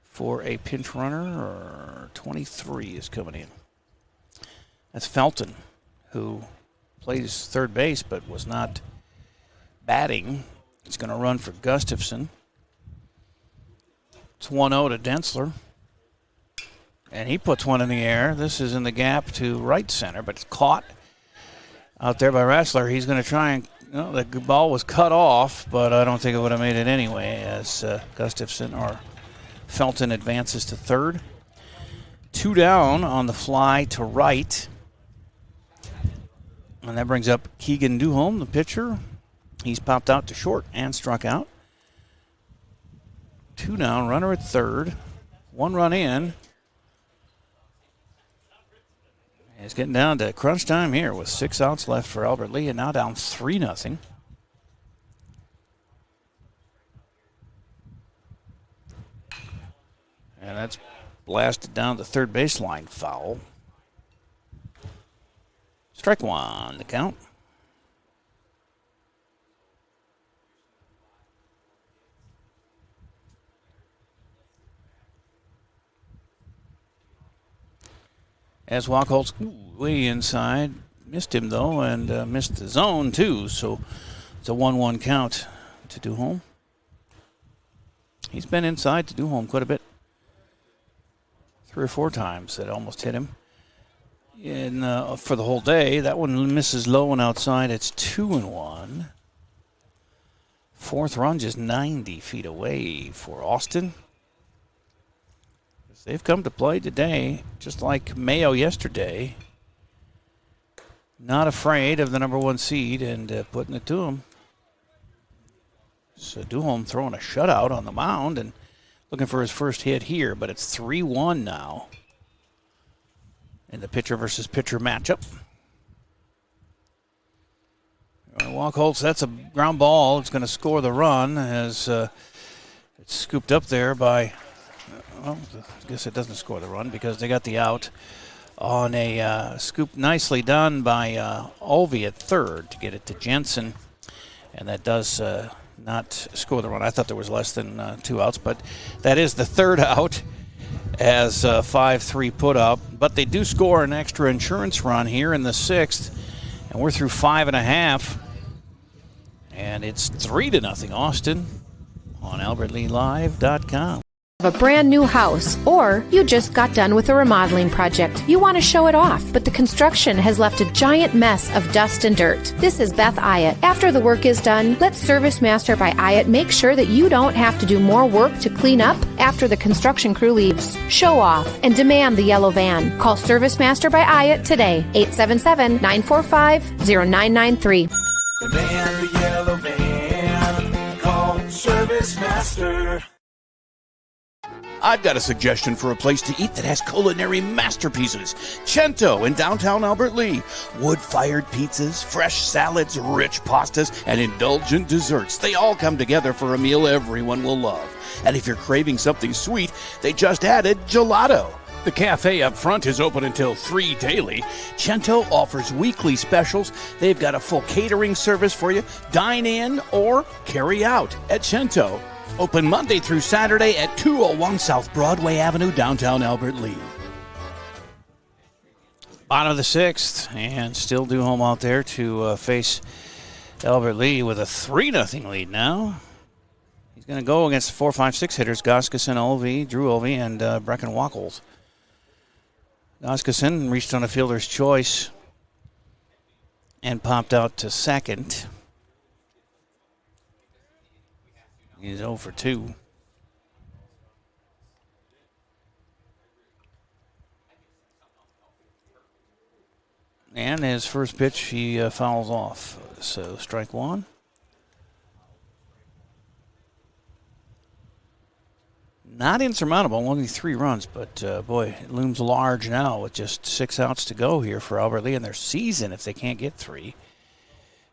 for a pinch runner, or 23 is coming in. That's Felton, who plays third base but was not batting. He's going to run for Gustafson. It's 1-0 to Densler. And he puts one in the air. This is in the gap to right center, but it's caught out there by Rassler. He's going to try and, the ball was cut off, but I don't think it would have made it anyway, as Gustafson or Felton advances to third. 2 down on the fly to right. And that brings up Keegan Duholm, the pitcher. He's popped out to short and struck out. 2 down, runner at third. 1 run in. It's getting down to crunch time here with 6 outs left for Albert Lea, and now down 3-0. And that's blasted down the third baseline, foul. Strike 1, the count. As Wachholz way inside, missed him though, and missed the zone too, so it's a 1-1 count to Duholm. He's been inside to Duholm quite a bit. 3 or 4 times that almost hit him. For the whole day, that one misses low and outside. It's 2-1. Fourth run just 90 feet away for Austin. They've come to play today, just like Mayo yesterday. Not afraid of the number 1 seed and putting it to them. So Duholm throwing a shutout on the mound and looking for his first hit here, but it's 3-1 now in the pitcher versus pitcher matchup. Wachholz, that's a ground ball. It's going to score the run as it's scooped up there by... Well, I guess it doesn't score the run because they got the out on a scoop nicely done by Olvey at third to get it to Jensen. And that does not score the run. I thought there was less than 2 outs, but that is the third out as 5-3 put up. But they do score an extra insurance run here in the 6th, and we're through 5.5. And it's 3-0 Austin on AlbertLeeLive.com. A brand new house, or you just got done with a remodeling project. You want to show it off, but the construction has left a giant mess of dust and dirt. This is Beth Ayotte. After the work is done, let Service Master by Ayotte make sure that you don't have to do more work to clean up after the construction crew leaves. Show off and demand the yellow van. Call Service Master by Ayotte today, 877-945-0993. Demand the yellow van. Call Service Master. I've got a suggestion for a place to eat that has culinary masterpieces. Cento in downtown Albert Lea. Wood-fired pizzas, fresh salads, rich pastas, and indulgent desserts. They all come together for a meal everyone will love. And if you're craving something sweet, they just added gelato. The cafe up front is open until 3 daily. Cento offers weekly specials. They've got a full catering service for you. Dine in or carry out at Cento. Open Monday through Saturday at 201 South Broadway Avenue, downtown Albert Lea. Bottom of the 6th, and still Duholm out there to face Albert Lea with a 3-0 lead now. He's going to go against the 4, 5, 6 hitters, Goskeson, Olvey, Drew Olvey, and Brecken Wachholz. Goskeson reached on a fielder's choice and popped out to second. He's 0 for 2. And his first pitch, he fouls off. So strike 1. Not insurmountable, only 3 runs, but boy, it looms large now with just 6 outs to go here for Albert Lea in their season if they can't get 3.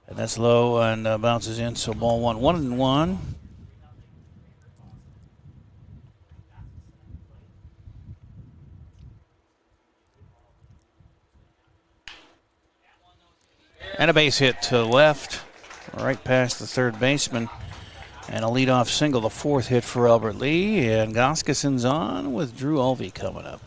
And that's low and bounces in, so ball 1. 1-1. And a base hit to the left, right past the third baseman. And a leadoff single, the 4th hit for Albert Lee. And Goskison's on with Drew Ulvey coming up.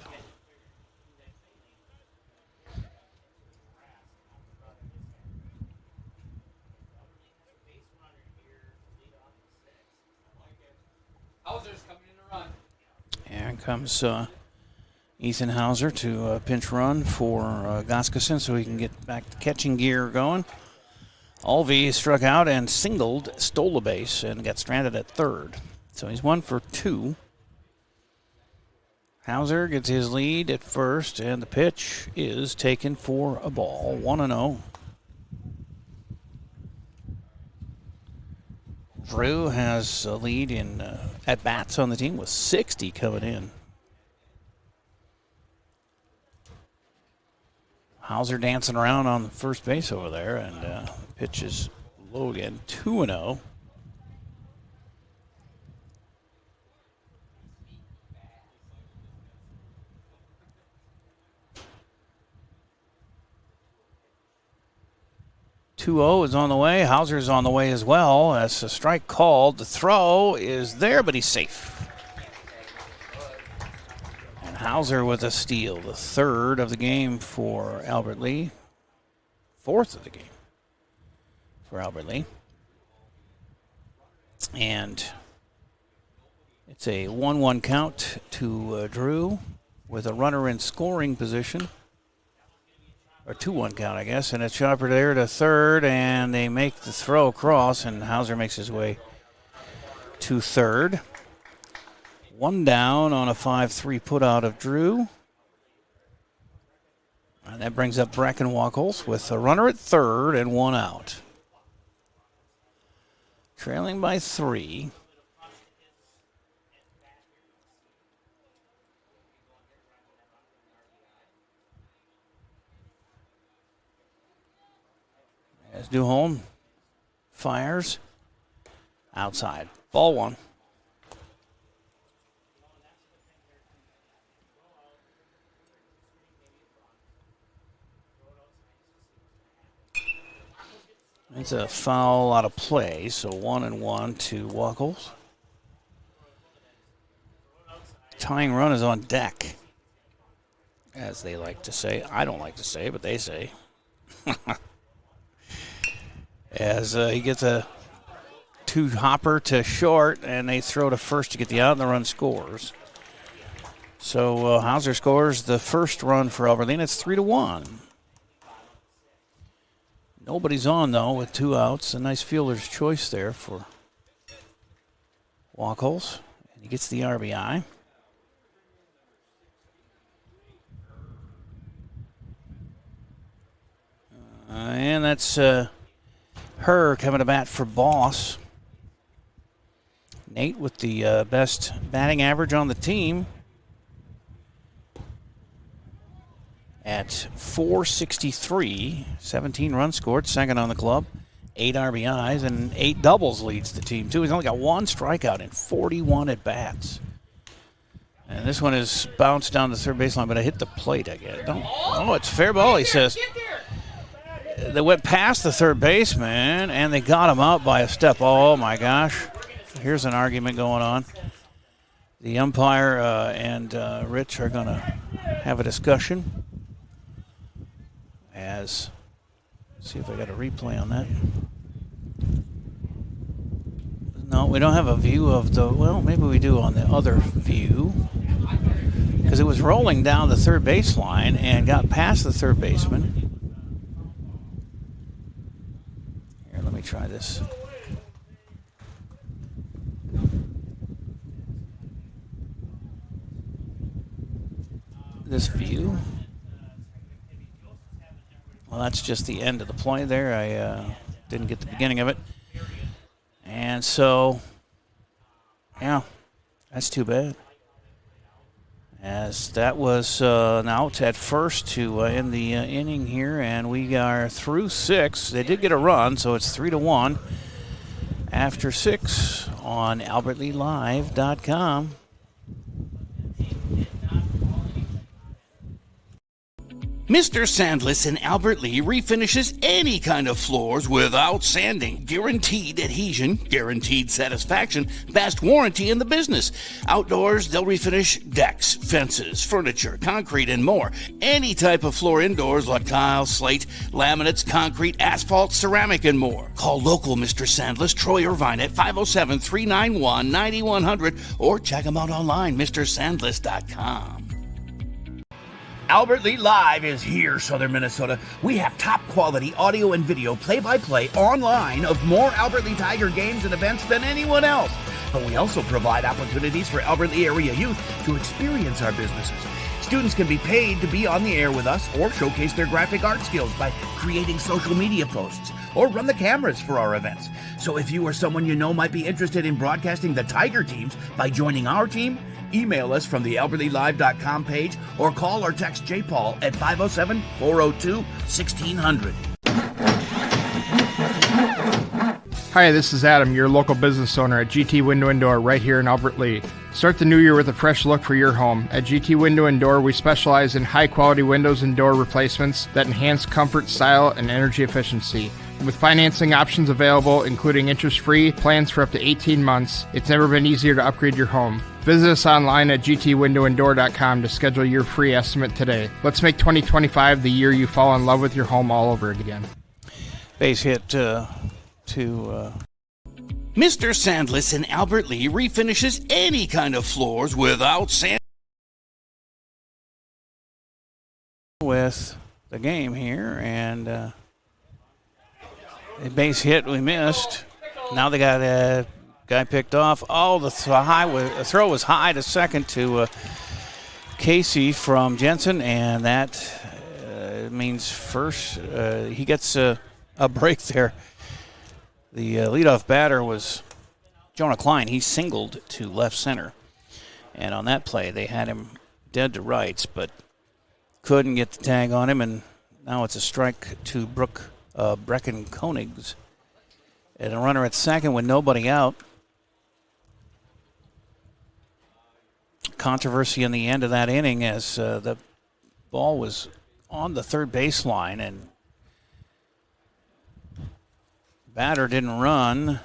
And comes Ethan Hauser to pinch run for Goskison so he can get back to catching gear going. Ulvey struck out and singled, stole a base, and got stranded at third. So he's 1 for 2. Hauser gets his lead at first, and the pitch is taken for a ball. 1-0. Drew has a lead in at-bats on the team with 60 coming in. Hauser dancing around on the first base over there, and pitch is low again. 2-0. Is on the way. Hauser's on the way as well. That's a strike called. The throw is there, but he's safe. And Hauser with a steal. The 3rd of the game for Albert Lee. 4th of the game for Albert Lee. And it's a 1-1 count to Drew with a runner in scoring position. Or 2-1 count, I guess, and it's Chopper there to third, and they make the throw across, and Hauser makes his way to third. 1 down on a 5-3 put out of Drew. And that brings up Bracken Wackles with a runner at third and 1 out. Trailing by 3. As Duholm fires outside. Ball 1. It's a foul out of play, so 1-1 to Wackles. Tying run is on deck, as they like to say. I don't like to say, but they say. As he gets a 2-hopper to short, and they throw to first to get the out, and the run scores. So Hauser scores the first run for Alberlin. It's 3-1. Nobody's on, though, with 2 outs. A nice fielder's choice there for Wackles. And he gets the RBI. And that's her coming to bat for Boss. Nate with the best batting average on the team at .463, 17 runs scored, second on the club, 8 RBIs, and 8 doubles leads the team, too. He's only got 1 strikeout in 41 at-bats. And this one is bounced down the third baseline, but I hit the plate, I guess. Oh, it's fair ball, he says. They went past the third baseman, and they got him out by a step. Oh, my gosh. Here's an argument going on. The umpire and Rich are going to have a discussion. Let's see if I got a replay on that. No, we don't have a view of the, well, maybe we do on the other view. Because it was rolling down the third baseline and got past the third baseman. Here, let me try this. This view. Well, that's just the end of the play there. I didn't get the beginning of it. And so, yeah, that's too bad. as that was an out at first to end the inning here, and we are through 6. They did get a run, so it's 3-1 after 6 on AlbertLeeLive.com. Mr. Sandless in Albert Lea refinishes any kind of floors without sanding. Guaranteed adhesion, guaranteed satisfaction, best warranty in the business. Outdoors, they'll refinish decks, fences, furniture, concrete, and more. Any type of floor indoors like tile, slate, laminates, concrete, asphalt, ceramic, and more. Call local Mr. Sandless, Troy Irvine at 507-391-9100 or check him out online, MrSandless.com. Albert Lea Live is here, Southern Minnesota. We have top quality audio and video play-by-play online of more Albert Lea Tiger games and events than anyone else. But we also provide opportunities for Albert Lea area youth to experience our businesses. Students can be paid to be on the air with us or showcase their graphic art skills by creating social media posts or run the cameras for our events. So if you or someone you know might be interested in broadcasting the Tiger teams by joining our team, email us from the AlbertLeeLive.com page or call or text J. Paul at 507-402-1600. Hi, this is Adam, your local business owner at GT Window and Door right here in Albert Lea. Start the new year with a fresh look for your home. At GT Window and Door, we specialize in high-quality windows and door replacements that enhance comfort, style, and energy efficiency. With financing options available, including interest-free plans for up to 18 months, it's never been easier to upgrade your home. Visit us online at gtwindowanddoor.com to schedule your free estimate today. Let's make 2025 the year you fall in love with your home all over again. Base hit to Mr. Sandless in Albert Lea refinishes any kind of floors without sand. with the game here, and a base hit we missed. Now they got a guy picked off. Oh, the throw was high to second to Casey from Jensen, and that means first he gets a break there. The leadoff batter was Jonah Klein. He singled to left center, and on that play they had him dead to rights, but couldn't get the tag on him, and now it's a strike to Brecken Koenigs. And a runner at second with nobody out. Controversy in the end of that inning as the ball was on the third baseline and batter didn't run,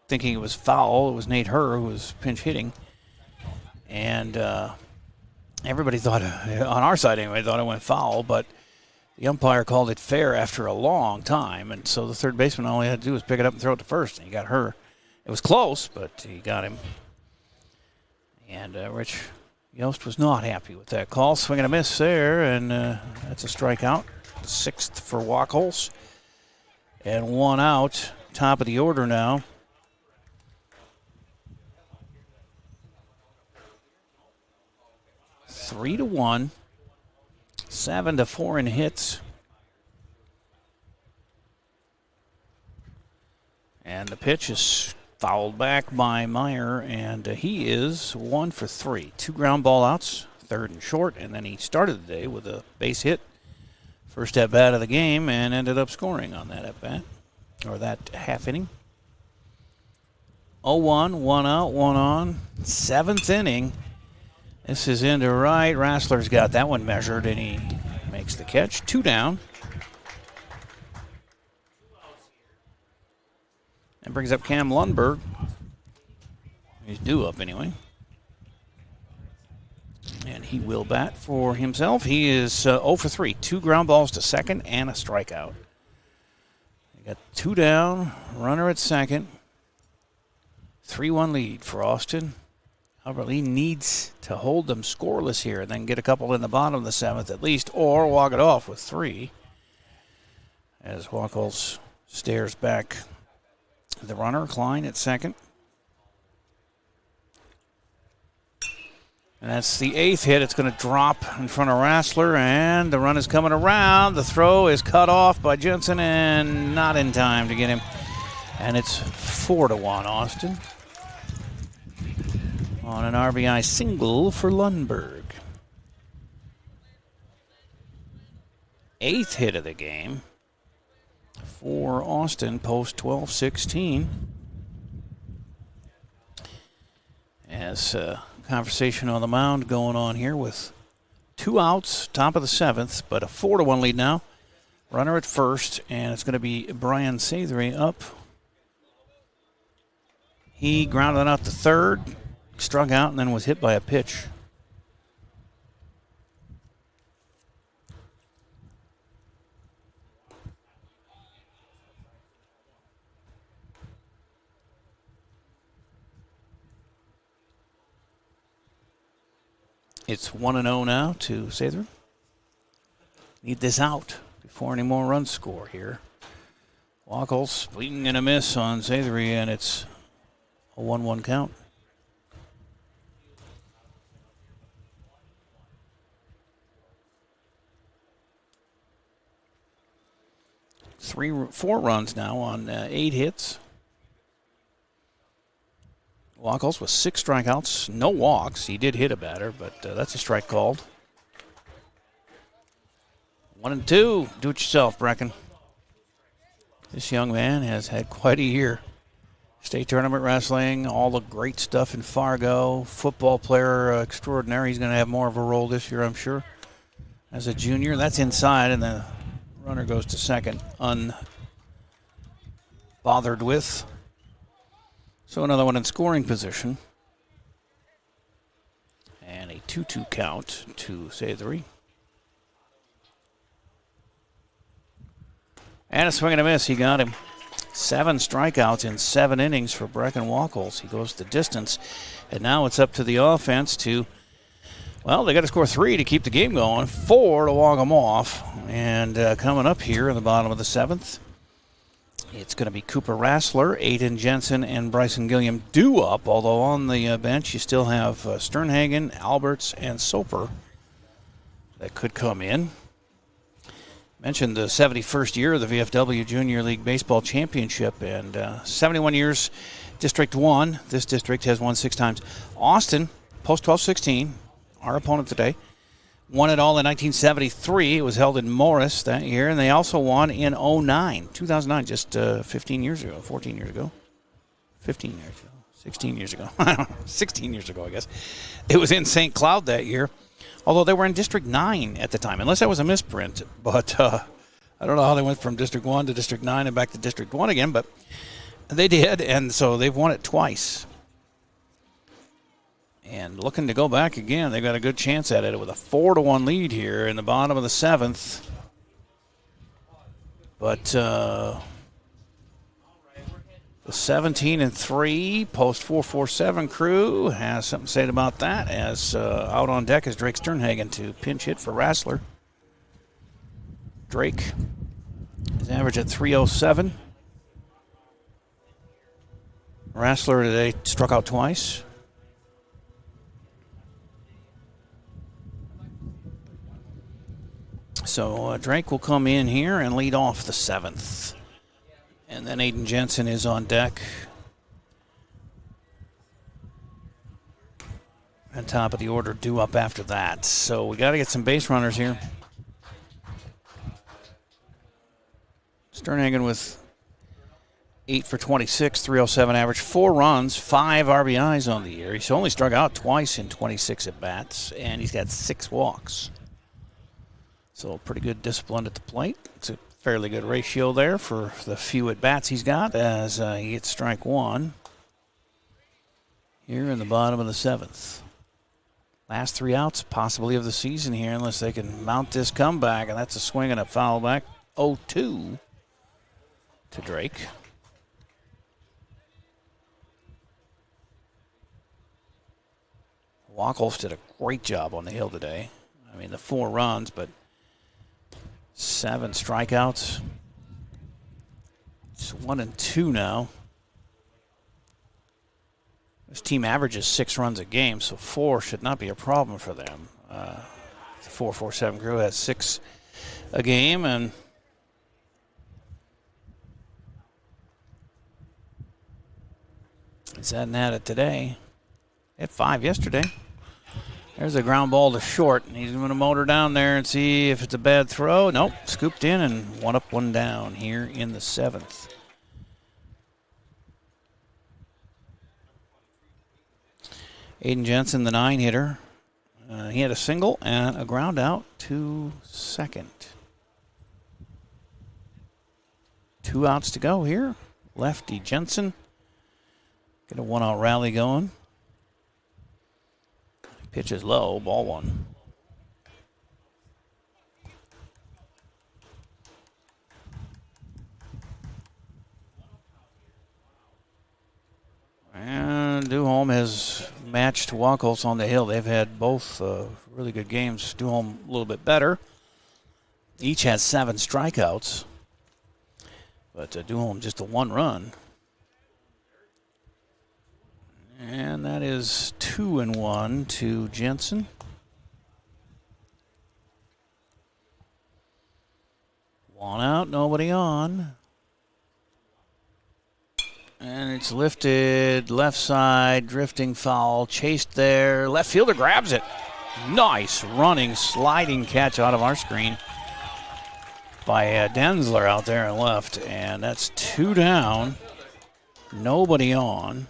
thinking it was foul. It was Nate Herr who was pinch hitting. And everybody thought, on our side anyway, thought it went foul, but the umpire called it fair after a long time, and so the third baseman, all he had to do was pick it up and throw it to first, and he got Herr. It was close, but he got him. And Rich Yost was not happy with that call. Swing and a miss there, and that's a strikeout. Sixth for Wachholz. And one out, top of the order now. Three to 1. 7-4 in hits. And the pitch is fouled back by Meyer, and he is 1 for 3. 2 ground ball outs, third and short, and then he started the day with a base hit. First at bat of the game, and ended up scoring on that at bat, or that half inning. 0-1, 1 out, 1 on. 7th inning. This is into right. Rassler's got that one measured, and he makes the catch. 2 down. And brings up Cam Lundberg. He's due up anyway. And he will bat for himself. He is 0 for 3. 2 ground balls to second and a strikeout. They got 2 down. Runner at second. 3-1 lead for Austin. Albert Lea needs to hold them scoreless here and then get a couple in the bottom of the 7th at least, or walk it off with 3. As Wachholz stares back the runner, Klein at second. And that's the 8th hit. It's going to drop in front of Rassler, and the run is coming around. The throw is cut off by Jensen, and not in time to get him. And it's 4-1 Austin. on an RBI single for Lundberg. 8th hit of the game for Austin, post 12-16. As conversation on the mound going on here with 2 outs, top of the 7th, but a 4-1 lead now. Runner at first, and it's going to be Brian Sathery up. He grounded out to third, struck out, and then was hit by a pitch. It's 1-0 now to Sathery. Need this out before any more runs score here. Wackel swing and a miss on Sathery, and it's a 1-1 count. Four runs now on 8 hits. Wackles with 6 strikeouts, no walks. He did hit a batter, but that's a strike called. 1-2. Do it yourself, Brecken. This young man has had quite a year. State tournament wrestling, all the great stuff in Fargo, football player extraordinary. He's going to have more of a role this year, I'm sure. As a junior, that's inside, and the runner goes to second, unbothered with. So another one in scoring position. And a 2-2 count to Sathery. And a swing and a miss. He got him. 7 strikeouts in 7 innings for Brecken Wackles. He goes the distance. And now it's up to the offense to, well, they got to score 3 to keep the game going, 4 to walk them off. And coming up here in the bottom of the 7th, it's going to be Cooper Rassler, Aiden Jensen, and Bryson Gilliam due up, although on the bench you still have Sternhagen, Alberts, and Soper that could come in. Mentioned the 71st year of the VFW Junior League Baseball Championship, and 71 years, District 1. This district has won 6 times. Austin, post 12-16, our opponent today, won it all in 1973. It was held in Morris that year, and they also won in 2009, just 15 years ago, 14 years ago, 15 years ago, 16 years ago, 16 years ago, I guess. It was in St. Cloud that year, although they were in District 9 at the time, unless that was a misprint. But I don't know how they went from District 1 to District 9 and back to District 1 again, but they did, and so they've won it twice. And looking to go back again, they've got a good chance at it with a 4-1 lead here in the bottom of the 7th. But the 17-3 post 447 crew has something to say about that, as out on deck is Drake Sternhagen to pinch hit for Rassler. Drake is average at 307. Rassler today struck out twice. So Drake will come in here and lead off the 7th. And then Aiden Jensen is on deck. And top of the order due up after that. So we got to get some base runners here. Sternhagen with 8 for 26, 307 average, 4 runs, 5 RBIs on the year. He's only struck out twice in 26 at-bats, and he's got 6 walks. So pretty good discipline at the plate. It's a fairly good ratio there for the few at-bats he's got as he hits strike 1 here in the bottom of the 7th. Last 3 outs possibly of the season here unless they can mount this comeback, and that's a swing and a foul back. 0-2 to Drake. Wackles did a great job on the hill today. I mean, the 4 runs, but 7 strikeouts. It's 1-2 now. This team averages 6 runs a game, so 4 should not be a problem for them. The 447 crew has 6 a game, and he's hadn't had it today. Hit 5 yesterday. There's a ground ball to short, and he's going to motor down there and see if it's a bad throw. Nope, scooped in and 1 up, 1 down here in the 7th. Aiden Jensen, the 9-hitter. He had a single and a ground out to second. 2 outs to go here. Lefty Jensen. Get a 1-out rally going. Pitch is low, ball 1. And Duholm has matched Wacholz on the hill. They've had both really good games. Duholm a little bit better. Each has 7 strikeouts. But Duholm just a 1 run. And that is 2-1 to Jensen. One out, nobody on. And it's lifted left side, drifting foul, chased there. Left fielder grabs it. Nice running, sliding catch out of our screen by Denzler out there and left. And that's 2 down. Nobody on.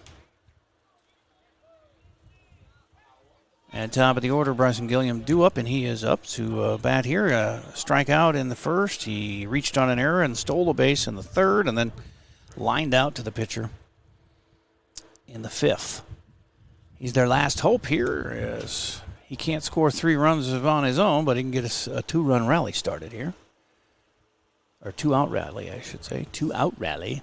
And top of the order, Bryson Gilliam due up, and he is up to bat here. Strikeout in the first. He reached on an error and stole a base in the third, and then lined out to the pitcher in the 5th. He's their last hope here. As he can't score 3 runs on his own, but he can get a 2-run rally started here. Or 2-out rally, I should say. 2-out rally.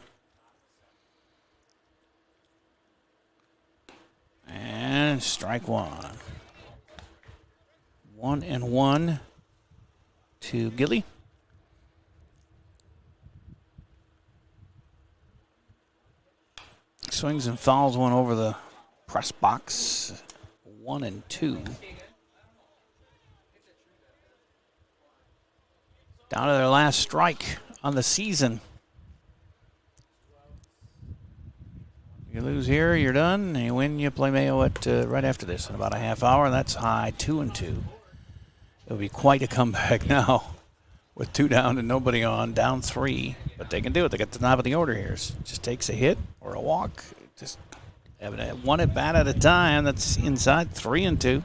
And strike 1. 1-1 to Gilly. Swings and fouls one over the press box. 1-2. Down to their last strike on the season. You lose here, you're done. And you win, you play Mayo at right after this in about a half hour. That's high, 2-2. It'll be quite a comeback now with 2 down and nobody on, down 3. But they can do it. They got the top of the order here. It just takes a hit or a walk. Just having one at bat at a time. That's inside, 3-2.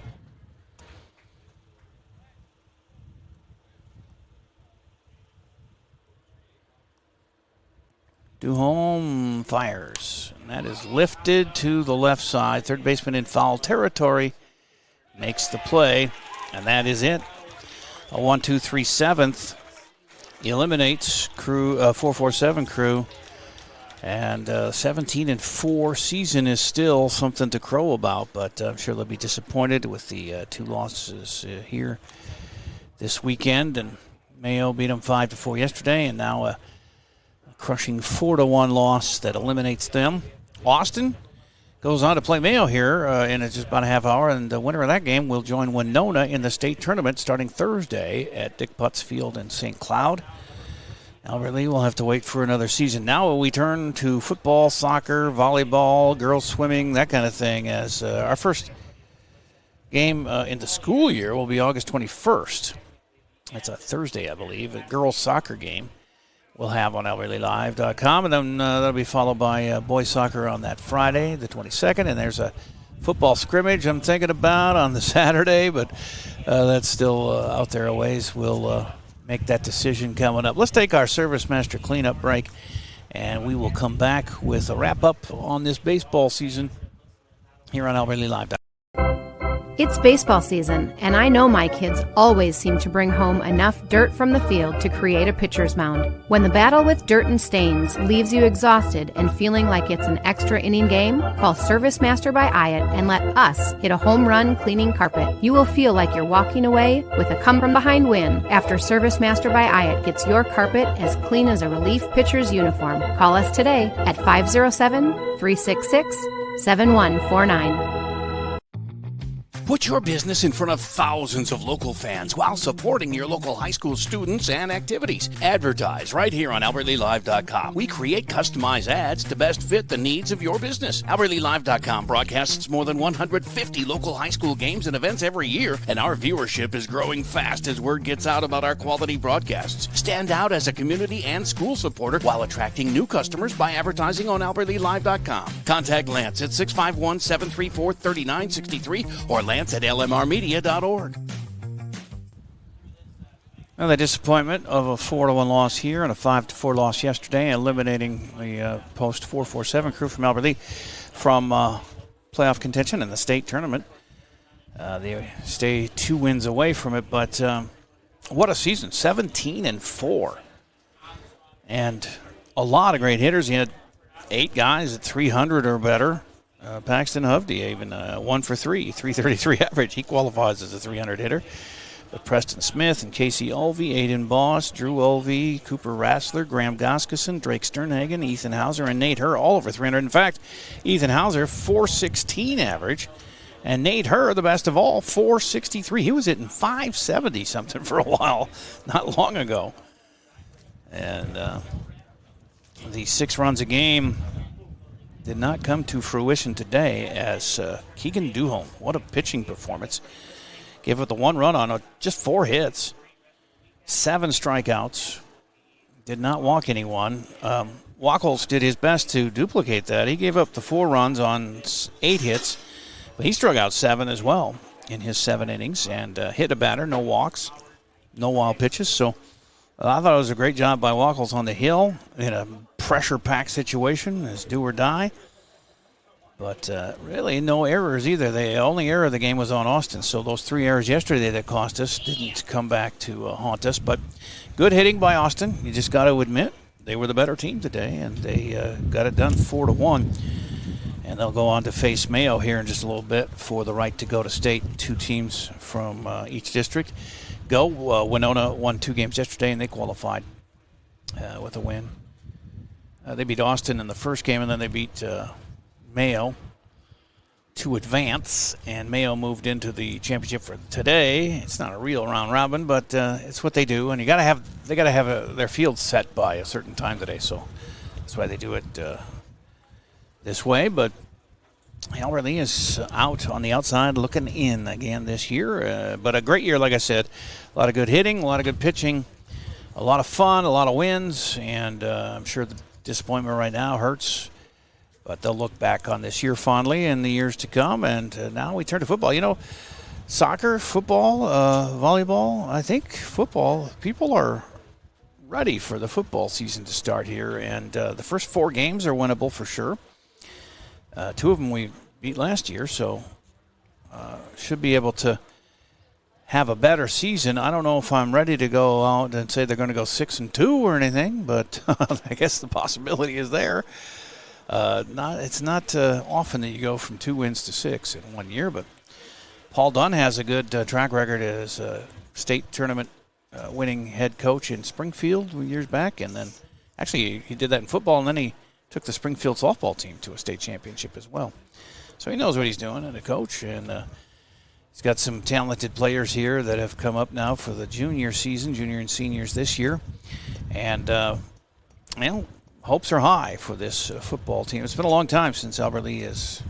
Duholm fires. And that is lifted to the left side. Third baseman in foul territory makes the play. And that is it. A 1-2-3 7th eliminates crew 4-4-7 crew. And 17-4 season is still something to crow about, but I'm sure they'll be disappointed with the 2 losses here this weekend. And Mayo beat them 5-4 yesterday, and now a crushing 4-1 loss that eliminates them. Austin goes on to play Mayo here in just about a half hour, and the winner of that game will join Winona in the state tournament starting Thursday at Dick Putz Field in St. Cloud. Albert Lee will have to wait for another season. Now we turn to football, soccer, volleyball, girls swimming, that kind of thing, as our first game in the school year will be August 21st. It's a Thursday, I believe, a girls soccer game. We'll have on AlbertLeeLive.com, and then that'll be followed by boys soccer on that Friday, the 22nd, and there's a football scrimmage I'm thinking about on the Saturday, but that's still out there a ways. We'll make that decision coming up. Let's take our Service Master cleanup break, and we will come back with a wrap-up on this baseball season here on AlbertLeeLive.com. It's baseball season, and I know my kids always seem to bring home enough dirt from the field to create a pitcher's mound. When the battle with dirt and stains leaves you exhausted and feeling like it's an extra inning game, call Service Master by Hyatt and let us hit a home run cleaning carpet. You will feel like you're walking away with a come-from-behind win after Service Master by Hyatt gets your carpet as clean as a relief pitcher's uniform. Call us today at 507-366-7149. Put your business in front of thousands of local fans while supporting your local high school students and activities. Advertise right here on AlbertLeeLive.com. We create customized ads to best fit the needs of your business. AlbertLeeLive.com broadcasts more than 150 local high school games and events every year, and our viewership is growing fast as word gets out about our quality broadcasts. Stand out as a community and school supporter while attracting new customers by advertising on AlbertLeeLive.com. Contact Lance at 651-734-3963 or Lance at lmrmedia.org. Well, the disappointment of a 4-1 loss here and a 5-4 loss yesterday, eliminating the post 447 crew from Albert Lea from playoff contention in the state tournament. They stay 2 wins away from it, but what a season, 17-4. And a lot of great hitters. He had 8 guys at 300 or better. Paxton Hovde even 1 for 3, 333 average. He qualifies as a 300 hitter. But Preston Smith and Casey Ulvey, Aiden Boss, Drew Ulvey, Cooper Rassler, Graham Goskeson, Drake Sternhagen, Ethan Hauser, and Nate Herr, all over 300. In fact, Ethan Hauser, 416 average. And Nate Herr, the best of all, 463. He was hitting 570 something for a while, not long ago. And the 6 runs a game did not come to fruition today as Keegan Duholm, what a pitching performance. Gave up the 1 run on just 4 hits, 7 strikeouts, did not walk anyone. Wackles did his best to duplicate that. He gave up the 4 runs on 8 hits, but he struck out 7 as well in his 7 innings and hit a batter, no walks, no wild pitches. So I thought it was a great job by Wackles on the hill in a pressure-packed situation as do or die. But really no errors either. The only error of the game was on Austin. So those 3 errors yesterday that cost us didn't come back to haunt us. But good hitting by Austin. You just got to admit they were the better team today, and they got it done 4-1. And they'll go on to face Mayo here in just a little bit for the right to go to state. 2 teams from each district go. Winona won 2 games yesterday, and they qualified with a win. They beat Austin in the first game, and then they beat Mayo to advance, and Mayo moved into the championship for today. It's not a real round robin, but it's what they do, and they got to have their field set by a certain time today, so that's why they do it this way. But Albert Lea is out on the outside looking in again this year, but a great year, like I said. A lot of good hitting, a lot of good pitching, a lot of fun, a lot of wins, and I'm sure the disappointment right now hurts. But they'll look back on this year fondly in the years to come. And now we turn to football. You know, soccer, football, volleyball, I think football, people are ready for the football season to start here. And the first 4 games are winnable for sure. 2 of them we beat last year, so should be able to have a better season. I don't know if I'm ready to go out and say they're going to go 6-2 or anything, but I guess the possibility is there. It's not often that you go from 2 wins to 6 in 1 year, but Paul Dunn has a good track record as a state tournament winning head coach in Springfield years back, and then actually he did that in football, and then he took the Springfield softball team to a state championship as well. So he knows what he's doing as a coach, and he's got some talented players here that have come up now for the junior season, junior and seniors this year, and hopes are high for this football team. It's been a long time since Albert Lea has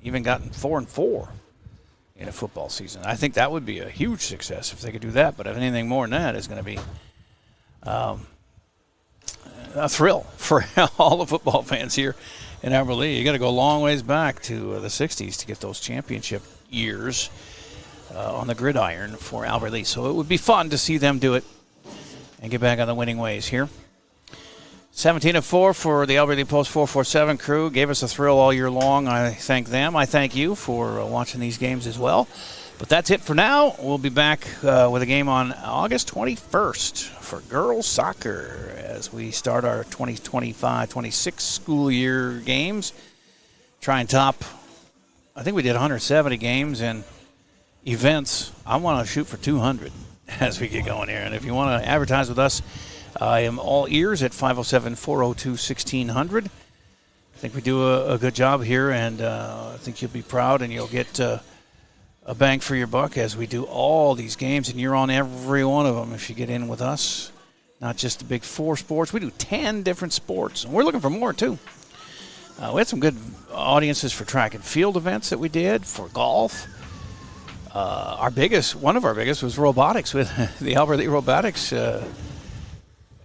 even gotten 4-4 in a football season. I think that would be a huge success if they could do that, but if anything more than that is going to be a thrill for all the football fans here in Albert Lea. You got to go a long ways back to the 60s to get those championship years on the gridiron for Albert Lea. So it would be fun to see them do it and get back on the winning ways here. 17-4 for the Albert Lea Post 447 crew. Gave us a thrill all year long. I thank them. I thank you for watching these games as well. But that's it for now. We'll be back with a game on August 21st for girls soccer as we start our 2025-26 school year games. Try and top, I think we did 170 games and events. I want to shoot for 200 as we get going here. And if you want to advertise with us, I am all ears at 507-402-1600. I think we do a good job here, and I think you'll be proud, and you'll get a bang for your buck as we do all these games, and you're on every one of them if you get in with us. Not just the big 4 sports. We do 10 different sports, and we're looking for more, too. We had some good audiences for track and field events that we did, for golf. One of our biggest was robotics, with the Albert Lee Robotics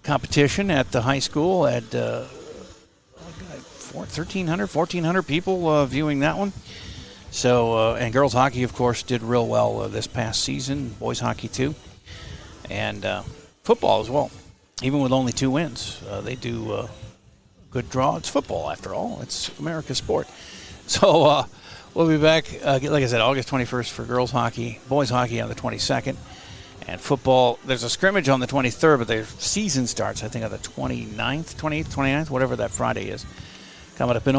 competition at the high school. Had 1,400 people viewing that one. So, and girls hockey, of course, did real well this past season. Boys hockey, too. And football as well. Even with only 2 wins, they do good draw. It's football, after all. It's America's sport. So we'll be back, like I said, August 21st for girls hockey, boys hockey on the 22nd. And football, there's a scrimmage on the 23rd, but their season starts, I think, on the 29th, 28th, 29th, whatever that Friday is, coming up in